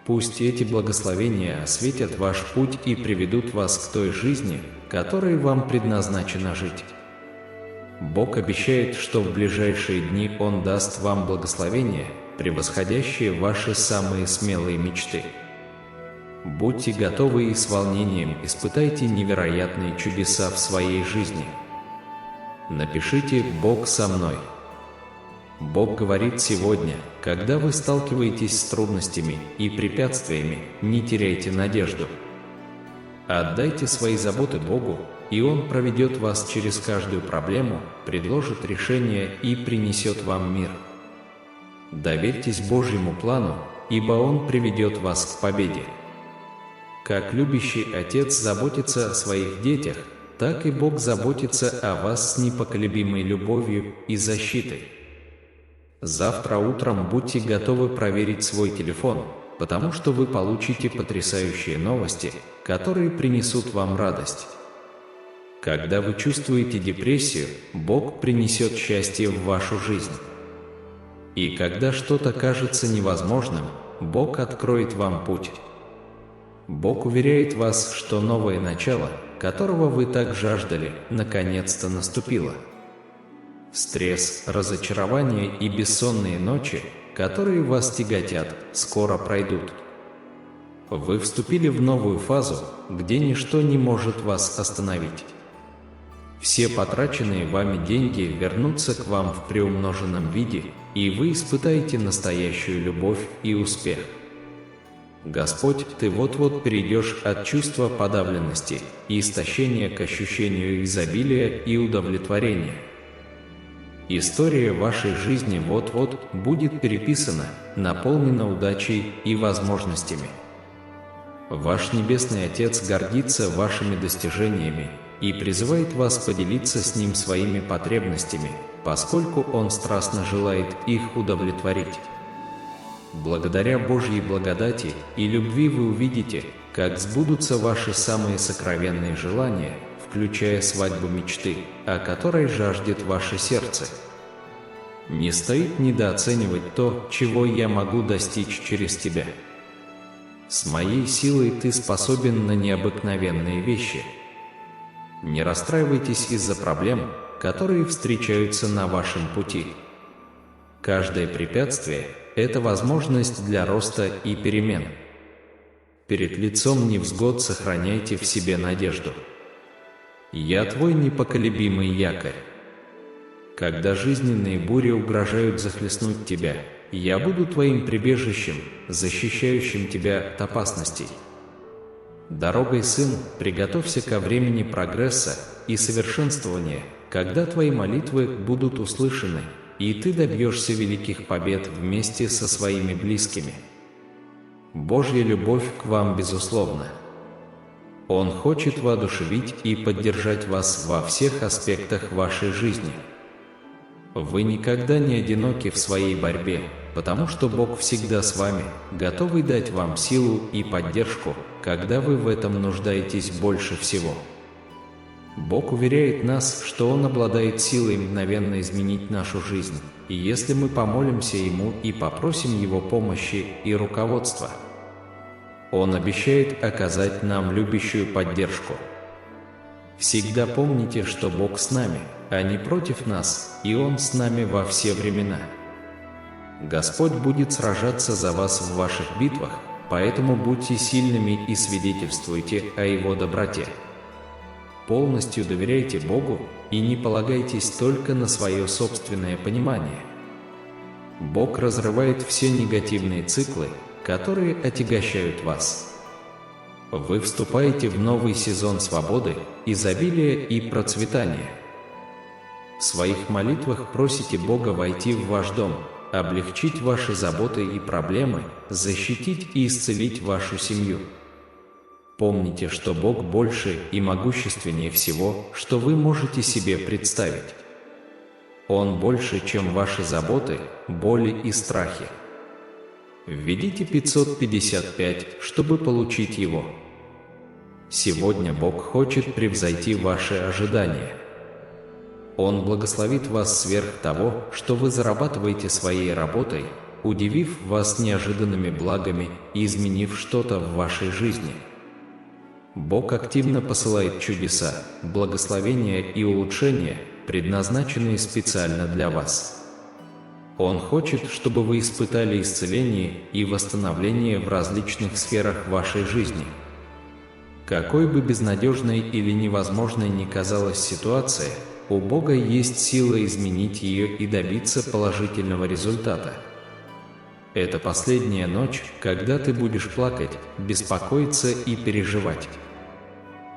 Пусть эти благословения осветят ваш путь и приведут вас к той жизни, которой вам предназначено жить. Бог обещает, что в ближайшие дни Он даст вам благословения, превосходящие ваши самые смелые мечты. Будьте готовы и с волнением испытайте невероятные чудеса в своей жизни. Напишите «Бог со мной». Бог говорит сегодня: когда вы сталкиваетесь с трудностями и препятствиями, не теряйте надежду. Отдайте свои заботы Богу, и Он проведет вас через каждую проблему, предложит решение и принесет вам мир. Доверьтесь Божьему плану, ибо Он приведет вас к победе. Как любящий отец заботится о своих детях, так и Бог заботится о вас с непоколебимой любовью и защитой. Завтра утром будьте готовы проверить свой телефон, потому что вы получите потрясающие новости, которые принесут вам радость. Когда вы чувствуете депрессию, Бог принесет счастье в вашу жизнь. И когда что-то кажется невозможным, Бог откроет вам путь. Бог уверяет вас, что новое начало, которого вы так жаждали, наконец-то наступило. Стресс, разочарование и бессонные ночи, которые вас тяготят, скоро пройдут. Вы вступили в новую фазу, где ничто не может вас остановить. Все потраченные вами деньги вернутся к вам в приумноженном виде, и вы испытаете настоящую любовь и успех. Господь, Ты вот-вот перейдешь от чувства подавленности и истощения к ощущению изобилия и удовлетворения. История вашей жизни вот-вот будет переписана, наполнена удачей и возможностями. Ваш Небесный Отец гордится вашими достижениями и призывает вас поделиться с Ним своими потребностями, поскольку Он страстно желает их удовлетворить. Благодаря Божьей благодати и любви вы увидите, как сбудутся ваши самые сокровенные желания, включая свадьбу мечты, о которой жаждет ваше сердце. Не стоит недооценивать то, чего я могу достичь через тебя. С моей силой ты способен на необыкновенные вещи. Не расстраивайтесь из-за проблем, которые встречаются на вашем пути. Каждое препятствие – это возможность для роста и перемен. Перед лицом невзгод сохраняйте в себе надежду. Я твой непоколебимый якорь. Когда жизненные бури угрожают захлестнуть тебя, я буду твоим прибежищем, защищающим тебя от опасностей. Дорогой, сын, приготовься ко времени прогресса и совершенствования, когда твои молитвы будут услышаны, и ты добьешься великих побед вместе со своими близкими. Божья любовь к вам безусловна. Он хочет воодушевить и поддержать вас во всех аспектах вашей жизни. Вы никогда не одиноки в своей борьбе, потому что Бог всегда с вами, готовый дать вам силу и поддержку, когда вы в этом нуждаетесь больше всего. Бог уверяет нас, что Он обладает силой мгновенно изменить нашу жизнь, и если мы помолимся Ему и попросим Его помощи и руководства, Он обещает оказать нам любящую поддержку. Всегда помните, что Бог с нами, а не против нас, и Он с нами во все времена. Господь будет сражаться за вас в ваших битвах, поэтому будьте сильными и свидетельствуйте о Его доброте. Полностью доверяйте Богу и не полагайтесь только на свое собственное понимание. Бог разрывает все негативные циклы, которые отягощают вас. Вы вступаете в новый сезон свободы, изобилия и процветания. В своих молитвах просите Бога войти в ваш дом, облегчить ваши заботы и проблемы, защитить и исцелить вашу семью. Помните, что Бог больше и могущественнее всего, что вы можете себе представить. Он больше, чем ваши заботы, боли и страхи. Введите 555, чтобы получить его. Сегодня Бог хочет превзойти ваши ожидания. Он благословит вас сверх того, что вы зарабатываете своей работой, удивив вас неожиданными благами и изменив что-то в вашей жизни. Бог активно посылает чудеса, благословения и улучшения, предназначенные специально для вас. Он хочет, чтобы вы испытали исцеление и восстановление в различных сферах вашей жизни. Какой бы безнадежной или невозможной ни казалась ситуация, у Бога есть сила изменить ее и добиться положительного результата. Это последняя ночь, когда ты будешь плакать, беспокоиться и переживать.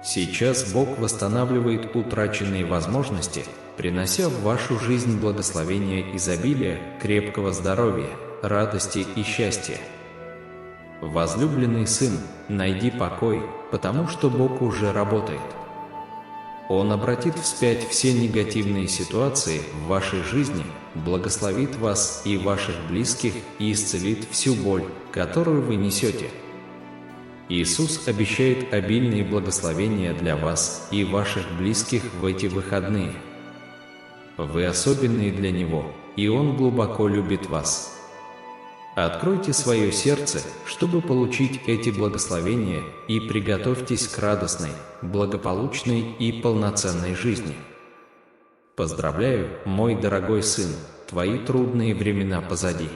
Сейчас Бог восстанавливает утраченные возможности, принося в вашу жизнь благословение изобилия, крепкого здоровья, радости и счастья. Возлюбленный сын, найди покой, потому что Бог уже работает. Он обратит вспять все негативные ситуации в вашей жизни, благословит вас и ваших близких и исцелит всю боль, которую вы несете. Иисус обещает обильные благословения для вас и ваших близких в эти выходные. Вы особенные для Него, и Он глубоко любит вас. Откройте свое сердце, чтобы получить эти благословения, и приготовьтесь к радостной, благополучной и полноценной жизни. Поздравляю, мой дорогой сын, твои трудные времена позади.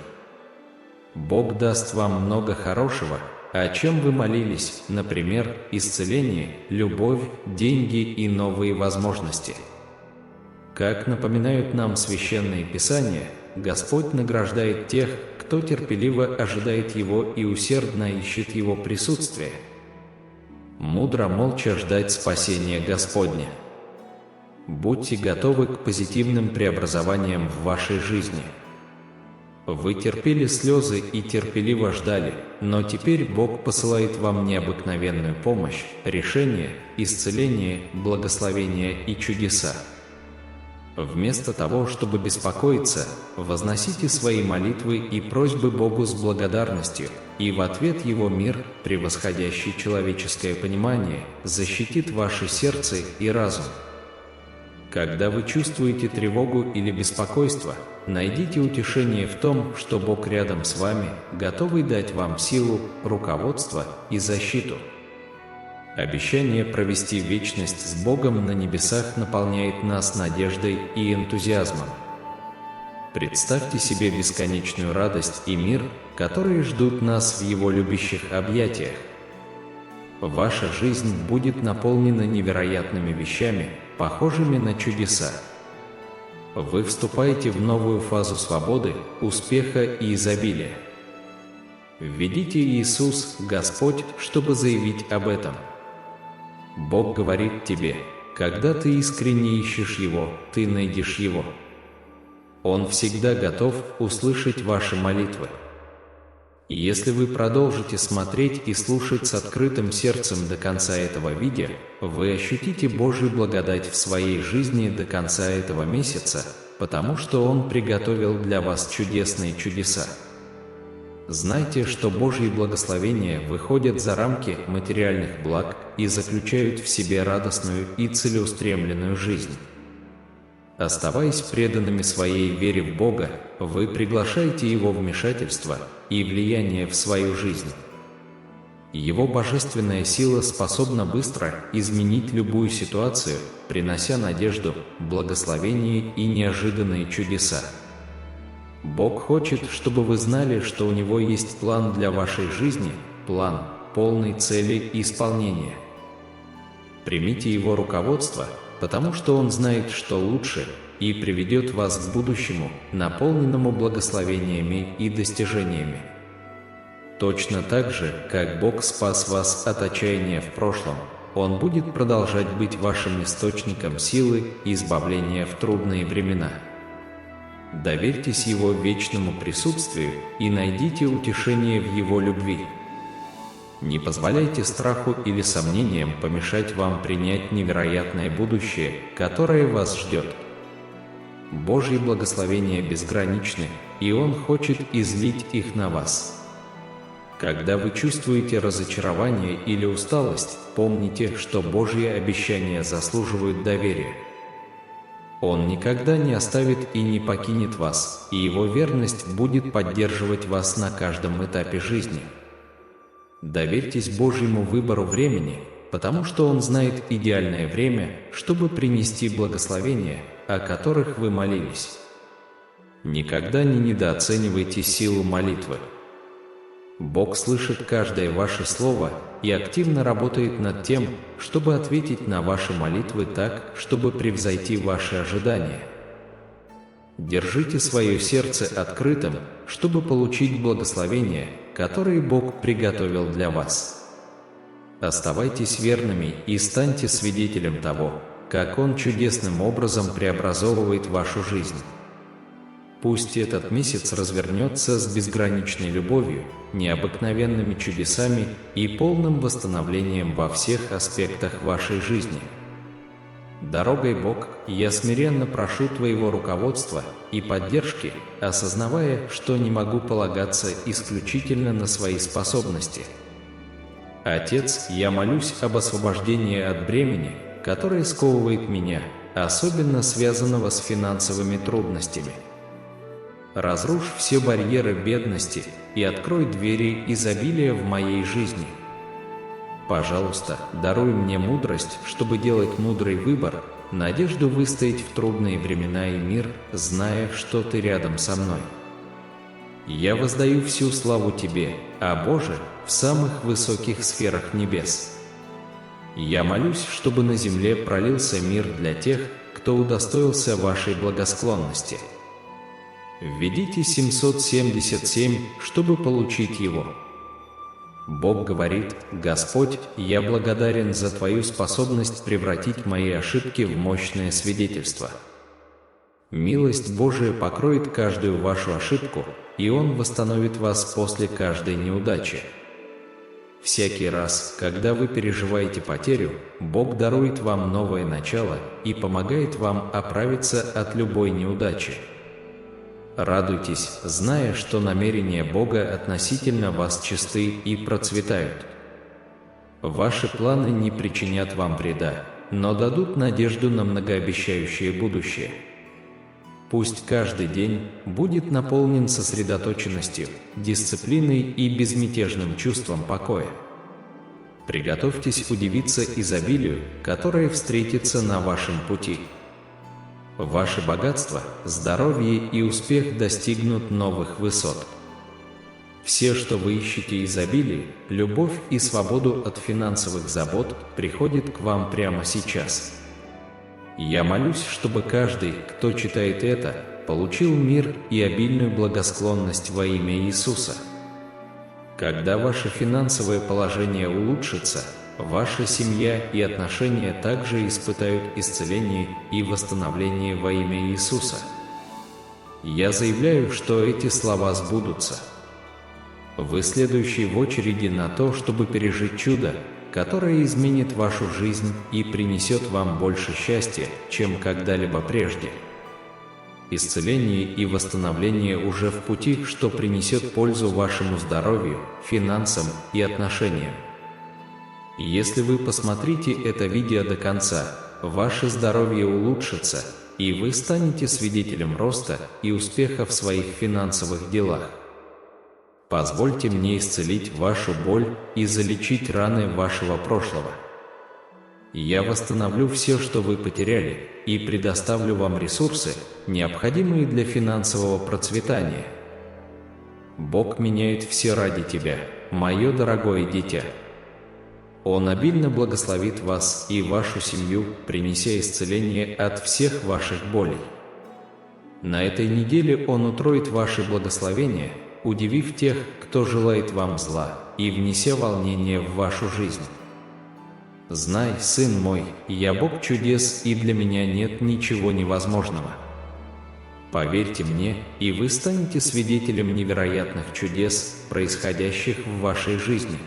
Бог даст вам много хорошего, о чем вы молились, например, исцеление, любовь, деньги и новые возможности. Как напоминают нам священные писания, Господь награждает тех, кто терпеливо ожидает Его и усердно ищет Его присутствия. Мудро молча ждать спасения Господня. Будьте готовы к позитивным преобразованиям в вашей жизни. Вы терпели слезы и терпеливо ждали, но теперь Бог посылает вам необыкновенную помощь, решение, исцеление, благословение и чудеса. Вместо того, чтобы беспокоиться, возносите свои молитвы и просьбы Богу с благодарностью, и в ответ Его мир, превосходящий человеческое понимание, защитит ваше сердце и разум. Когда вы чувствуете тревогу или беспокойство, найдите утешение в том, что Бог рядом с вами, готовый дать вам силу, руководство и защиту. Обещание провести вечность с Богом на небесах наполняет нас надеждой и энтузиазмом. Представьте себе бесконечную радость и мир, которые ждут нас в Его любящих объятиях. Ваша жизнь будет наполнена невероятными вещами, похожими на чудеса. Вы вступаете в новую фазу свободы, успеха и изобилия. Введите Иисус, Господь, чтобы заявить об этом. Бог говорит тебе: когда ты искренне ищешь Его, ты найдешь Его. Он всегда готов услышать ваши молитвы. И если вы продолжите смотреть и слушать с открытым сердцем до конца этого видео, вы ощутите Божью благодать в своей жизни до конца этого месяца, потому что Он приготовил для вас чудесные чудеса. Знайте, что Божьи благословения выходят за рамки материальных благ и заключают в себе радостную и целеустремленную жизнь. Оставаясь преданными своей вере в Бога, вы приглашаете Его вмешательство и влияние в свою жизнь. Его божественная сила способна быстро изменить любую ситуацию, принося надежду, благословение и неожиданные чудеса. Бог хочет, чтобы вы знали, что у Него есть план для вашей жизни, план, полный цели и исполнения. Примите Его руководство, потому что Он знает, что лучше, и приведет вас к будущему, наполненному благословениями и достижениями. Точно так же, как Бог спас вас от отчаяния в прошлом, Он будет продолжать быть вашим источником силы и избавления в трудные времена. Доверьтесь Его вечному присутствию и найдите утешение в Его любви. Не позволяйте страху или сомнениям помешать вам принять невероятное будущее, которое вас ждет. Божьи благословения безграничны, и Он хочет излить их на вас. Когда вы чувствуете разочарование или усталость, помните, что Божьи обещания заслуживают доверия. Он никогда не оставит и не покинет вас, и Его верность будет поддерживать вас на каждом этапе жизни. Доверьтесь Божьему выбору времени, потому что Он знает идеальное время, чтобы принести благословения, о которых вы молились. Никогда не недооценивайте силу молитвы. Бог слышит каждое ваше слово и активно работает над тем, чтобы ответить на ваши молитвы так, чтобы превзойти ваши ожидания. Держите свое сердце открытым, чтобы получить благословения, которые Бог приготовил для вас. Оставайтесь верными и станьте свидетелем того, как Он чудесным образом преобразовывает вашу жизнь. Пусть этот месяц развернется с безграничной любовью, необыкновенными чудесами и полным восстановлением во всех аспектах вашей жизни. Дорогой Бог, я смиренно прошу Твоего руководства и поддержки, осознавая, что не могу полагаться исключительно на свои способности. Отец, я молюсь об освобождении от бремени, которое сковывает меня, особенно связанного с финансовыми трудностями. Разрушь все барьеры бедности и открой двери изобилия в моей жизни. Пожалуйста, даруй мне мудрость, чтобы делать мудрый выбор, надежду выстоять в трудные времена и мир, зная, что Ты рядом со мной. Я воздаю всю славу Тебе, о Боже, в самых высоких сферах небес. Я молюсь, чтобы на земле пролился мир для тех, кто удостоился Вашей благосклонности. Введите 777, чтобы получить его. Бог говорит: «Господь, я благодарен за Твою способность превратить мои ошибки в мощное свидетельство». Милость Божия покроет каждую вашу ошибку, и Он восстановит вас после каждой неудачи. Всякий раз, когда вы переживаете потерю, Бог дарует вам новое начало и помогает вам оправиться от любой неудачи. Радуйтесь, зная, что намерения Бога относительно вас чисты и процветают. Ваши планы не причинят вам вреда, но дадут надежду на многообещающее будущее. Пусть каждый день будет наполнен сосредоточенностью, дисциплиной и безмятежным чувством покоя. Приготовьтесь удивиться изобилию, которое встретится на вашем пути. Ваше богатство, здоровье и успех достигнут новых высот. Все, что вы ищете изобилие, любовь и свободу от финансовых забот, приходит к вам прямо сейчас. Я молюсь, чтобы каждый, кто читает это, получил мир и обильную благосклонность во имя Иисуса. Когда ваше финансовое положение улучшится, ваша семья и отношения также испытают исцеление и восстановление во имя Иисуса. Я заявляю, что эти слова сбудутся. Вы следующие в очереди на то, чтобы пережить чудо, которое изменит вашу жизнь и принесет вам больше счастья, чем когда-либо прежде. Исцеление и восстановление уже в пути, что принесет пользу вашему здоровью, финансам и отношениям. Если вы посмотрите это видео до конца, ваше здоровье улучшится, и вы станете свидетелем роста и успеха в своих финансовых делах. Позвольте мне исцелить вашу боль и залечить раны вашего прошлого. Я восстановлю все, что вы потеряли, и предоставлю вам ресурсы, необходимые для финансового процветания. Бог меняет все ради тебя, мое дорогое дитя. Он обильно благословит вас и вашу семью, принеся исцеление от всех ваших болей. На этой неделе Он утроит ваши благословения, удивив тех, кто желает вам зла, и внеся волнение в вашу жизнь. Знай, сын мой, я Бог чудес, и для меня нет ничего невозможного. Поверьте мне, и вы станете свидетелем невероятных чудес, происходящих в вашей жизни.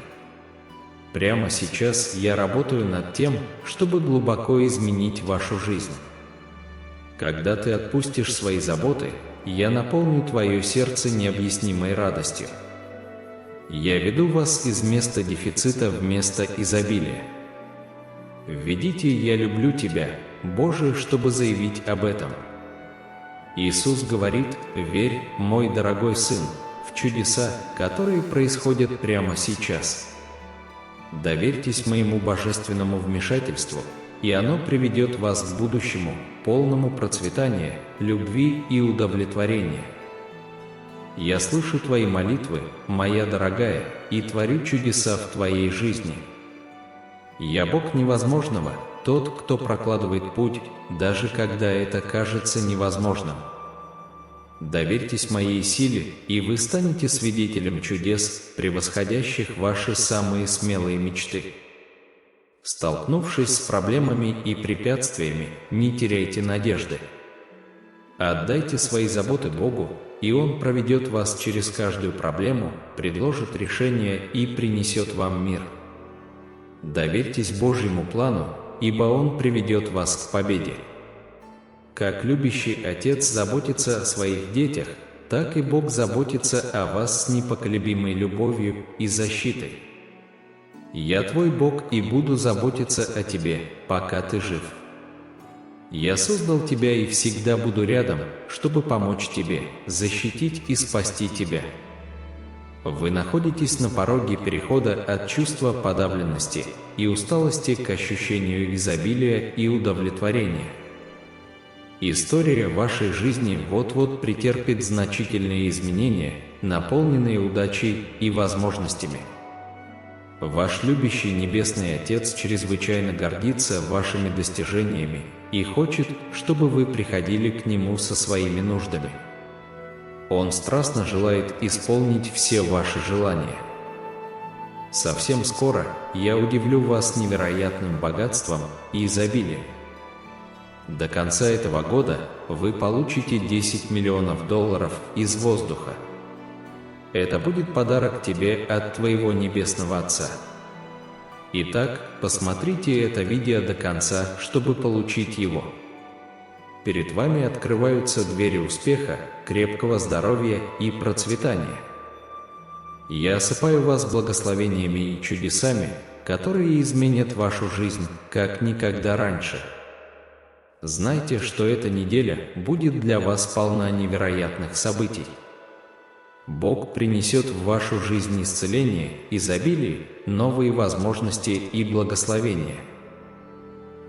Прямо сейчас я работаю над тем, чтобы глубоко изменить вашу жизнь. Когда ты отпустишь свои заботы, я наполню твое сердце необъяснимой радостью. Я веду вас из места дефицита в место изобилия. Введите «Я люблю тебя», Боже, чтобы заявить об этом. Иисус говорит: «Верь, мой дорогой сын, в чудеса, которые происходят прямо сейчас». Доверьтесь моему божественному вмешательству, и оно приведет вас к будущему, полному процветания, любви и удовлетворения. Я слышу твои молитвы, моя дорогая, и творю чудеса в твоей жизни. Я Бог невозможного, тот, кто прокладывает путь, даже когда это кажется невозможным. Доверьтесь моей силе, и вы станете свидетелем чудес, превосходящих ваши самые смелые мечты. Столкнувшись с проблемами и препятствиями, не теряйте надежды. Отдайте свои заботы Богу, и Он проведет вас через каждую проблему, предложит решение и принесет вам мир. Доверьтесь Божьему плану, ибо Он приведет вас к победе. Как любящий отец заботится о своих детях, так и Бог заботится о вас с непоколебимой любовью и защитой. Я твой Бог и буду заботиться о тебе, пока ты жив. Я создал тебя и всегда буду рядом, чтобы помочь тебе, защитить и спасти тебя. Вы находитесь на пороге перехода от чувства подавленности и усталости к ощущению изобилия и удовлетворения. История вашей жизни вот-вот претерпит значительные изменения, наполненные удачей и возможностями. Ваш любящий Небесный Отец чрезвычайно гордится вашими достижениями и хочет, чтобы вы приходили к Нему со своими нуждами. Он страстно желает исполнить все ваши желания. Совсем скоро я удивлю вас невероятным богатством и изобилием. До конца этого года вы получите 10 миллионов долларов из воздуха. Это будет подарок тебе от твоего Небесного Отца. Итак, посмотрите это видео до конца, чтобы получить его. Перед вами открываются двери успеха, крепкого здоровья и процветания. Я осыпаю вас благословениями и чудесами, которые изменят вашу жизнь, как никогда раньше. Знайте, что эта неделя будет для вас полна невероятных событий. Бог принесет в вашу жизнь исцеление, изобилие, новые возможности и благословения.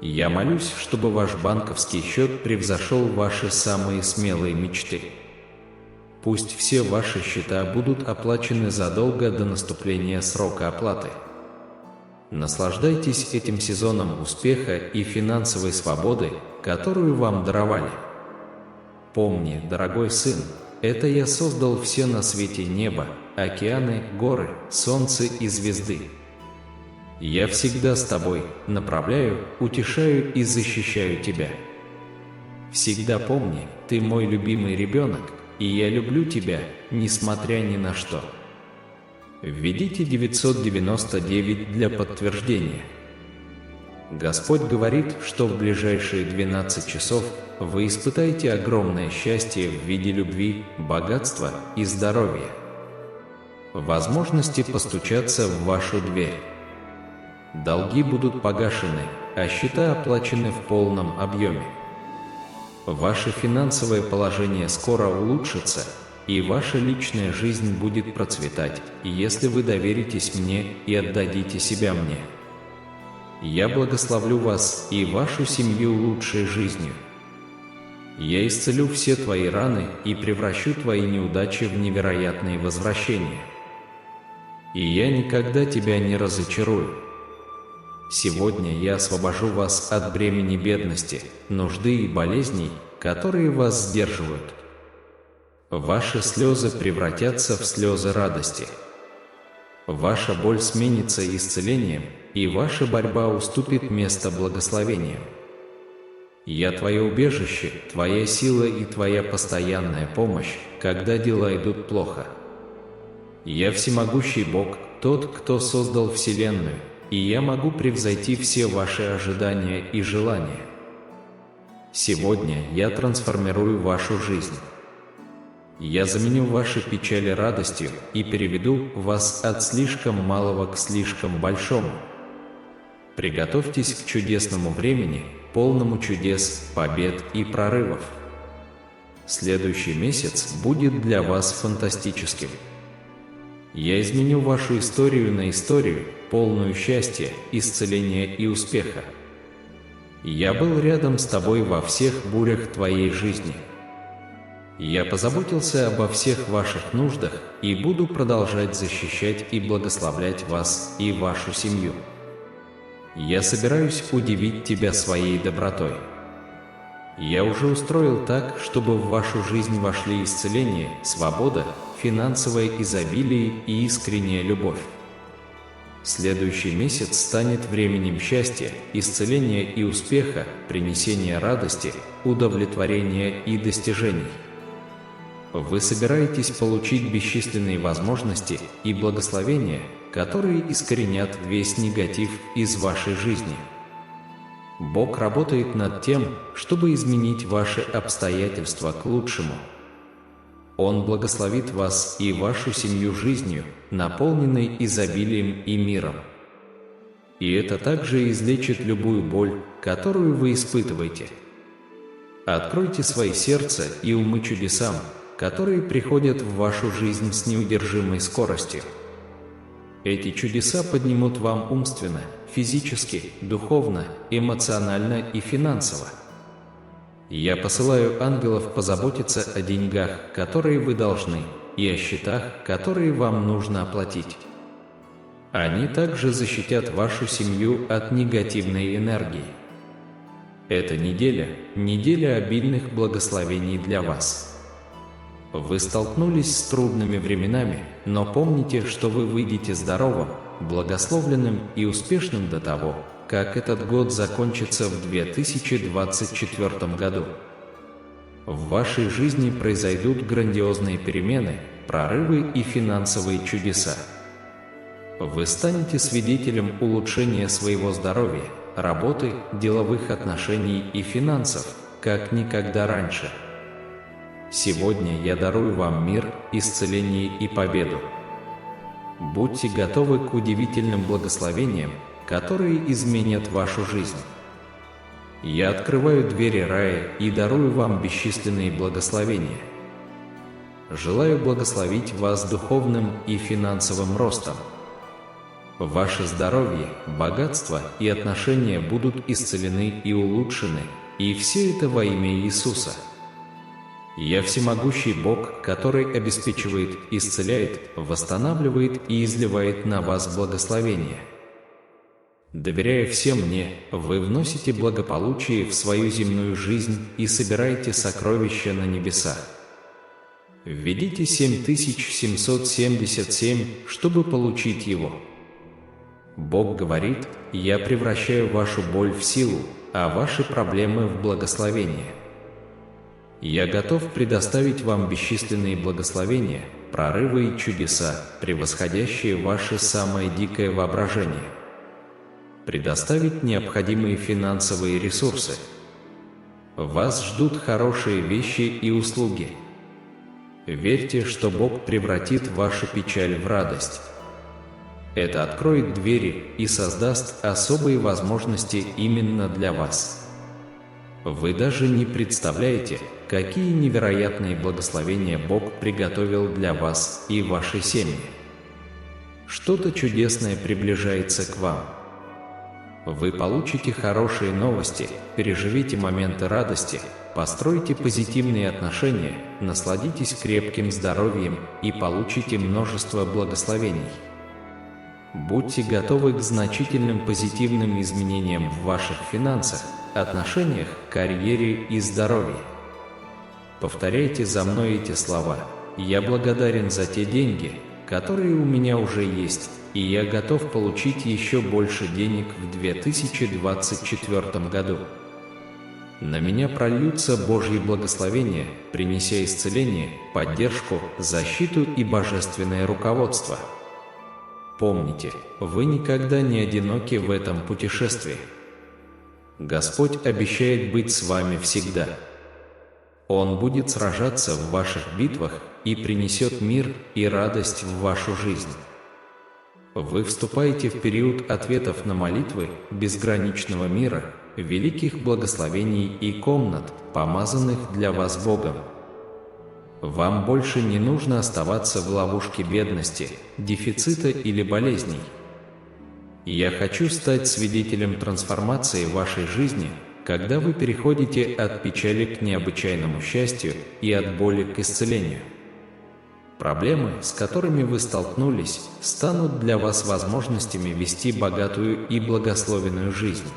Я молюсь, чтобы ваш банковский счет превзошел ваши самые смелые мечты. Пусть все ваши счета будут оплачены задолго до наступления срока оплаты. Наслаждайтесь этим сезоном успеха и финансовой свободы, которую вам даровали. Помни, дорогой сын, это я создал все на свете небо, океаны, горы, солнце и звезды. Я всегда с тобой, направляю, утешаю и защищаю тебя. Всегда помни, ты мой любимый ребенок, и я люблю тебя, несмотря ни на что. Введите 999 для подтверждения. Господь говорит, что в ближайшие 12 часов вы испытаете огромное счастье в виде любви, богатства и здоровья. Возможности постучаться в вашу дверь. Долги будут погашены, а счета оплачены в полном объеме. Ваше финансовое положение скоро улучшится, и ваша личная жизнь будет процветать, если вы доверитесь мне и отдадите себя мне. Я благословлю вас и вашу семью лучшей жизнью. Я исцелю все твои раны и превращу твои неудачи в невероятные возвращения. И я никогда тебя не разочарую. Сегодня я освобожу вас от бремени бедности, нужды и болезней, которые вас сдерживают. Ваши слезы превратятся в слезы радости. Ваша боль сменится исцелением, и ваша борьба уступит место благословениям. Я твое убежище, твоя сила и твоя постоянная помощь, когда дела идут плохо. Я всемогущий Бог, тот, кто создал Вселенную, и я могу превзойти все ваши ожидания и желания. Сегодня я трансформирую вашу жизнь. Я заменю ваши печали радостью и переведу вас от слишком малого к слишком большому. Приготовьтесь к чудесному времени, полному чудес, побед и прорывов. Следующий месяц будет для вас фантастическим. Я изменю вашу историю на историю, полную счастья, исцеления и успеха. Я был рядом с тобой во всех бурях твоей жизни. Я позаботился обо всех ваших нуждах и буду продолжать защищать и благословлять вас и вашу семью. Я собираюсь удивить тебя своей добротой. Я уже устроил так, чтобы в вашу жизнь вошли исцеление, свобода, финансовое изобилие и искренняя любовь. Следующий месяц станет временем счастья, исцеления и успеха, принесения радости, удовлетворения и достижений. Вы собираетесь получить бесчисленные возможности и благословения, которые искоренят весь негатив из вашей жизни. Бог работает над тем, чтобы изменить ваши обстоятельства к лучшему. Он благословит вас и вашу семью жизнью, наполненной изобилием и миром. И это также излечит любую боль, которую вы испытываете. Откройте свои сердца и умы чудесам, которые приходят в вашу жизнь с неудержимой скоростью. Эти чудеса поднимут вам умственно, физически, духовно, эмоционально и финансово. Я посылаю ангелов позаботиться о деньгах, которые вы должны, и о счетах, которые вам нужно оплатить. Они также защитят вашу семью от негативной энергии. Эта неделя – неделя обильных благословений для вас. Вы столкнулись с трудными временами, но помните, что вы выйдете здоровым, благословленным и успешным до того, как этот год закончится в 2024 году. В вашей жизни произойдут грандиозные перемены, прорывы и финансовые чудеса. Вы станете свидетелем улучшения своего здоровья, работы, деловых отношений и финансов, как никогда раньше. Сегодня я дарую вам мир, исцеление и победу. Будьте готовы к удивительным благословениям, которые изменят вашу жизнь. Я открываю двери рая и дарую вам бесчисленные благословения. Желаю благословить вас духовным и финансовым ростом. Ваше здоровье, богатство и отношения будут исцелены и улучшены, и все это во имя Иисуса. Я всемогущий Бог, который обеспечивает, исцеляет, восстанавливает и изливает на вас благословение. Доверяя всем мне, вы вносите благополучие в свою земную жизнь и собираете сокровища на небесах. Введите 7777, чтобы получить его. Бог говорит: «Я превращаю вашу боль в силу, а ваши проблемы в благословение». Я готов предоставить вам бесчисленные благословения, прорывы и чудеса, превосходящие ваше самое дикое воображение. Предоставить необходимые финансовые ресурсы. Вас ждут хорошие вещи и услуги. Верьте, что Бог превратит вашу печаль в радость. Это откроет двери и создаст особые возможности именно для вас. Вы даже не представляете, какие невероятные благословения Бог приготовил для вас и вашей семьи. Что-то чудесное приближается к вам. Вы получите хорошие новости, переживите моменты радости, постройте позитивные отношения, насладитесь крепким здоровьем и получите множество благословений. Будьте готовы к значительным позитивным изменениям в ваших финансах, отношениях, карьере и здоровье. Повторяйте за мной эти слова: «Я благодарен за те деньги, которые у меня уже есть, и я готов получить еще больше денег в 2024 году. На меня прольются Божьи благословения, принеся исцеление, поддержку, защиту и божественное руководство». Помните, вы никогда не одиноки в этом путешествии. Господь обещает быть с вами всегда. Он будет сражаться в ваших битвах и принесет мир и радость в вашу жизнь. Вы вступаете в период ответов на молитвы, безграничного мира, великих благословений и комнат, помазанных для вас Богом. Вам больше не нужно оставаться в ловушке бедности, дефицита или болезней. Я хочу стать свидетелем трансформации вашей жизни, когда вы переходите от печали к необычайному счастью и от боли к исцелению. Проблемы, с которыми вы столкнулись, станут для вас возможностями вести богатую и благословенную жизнь.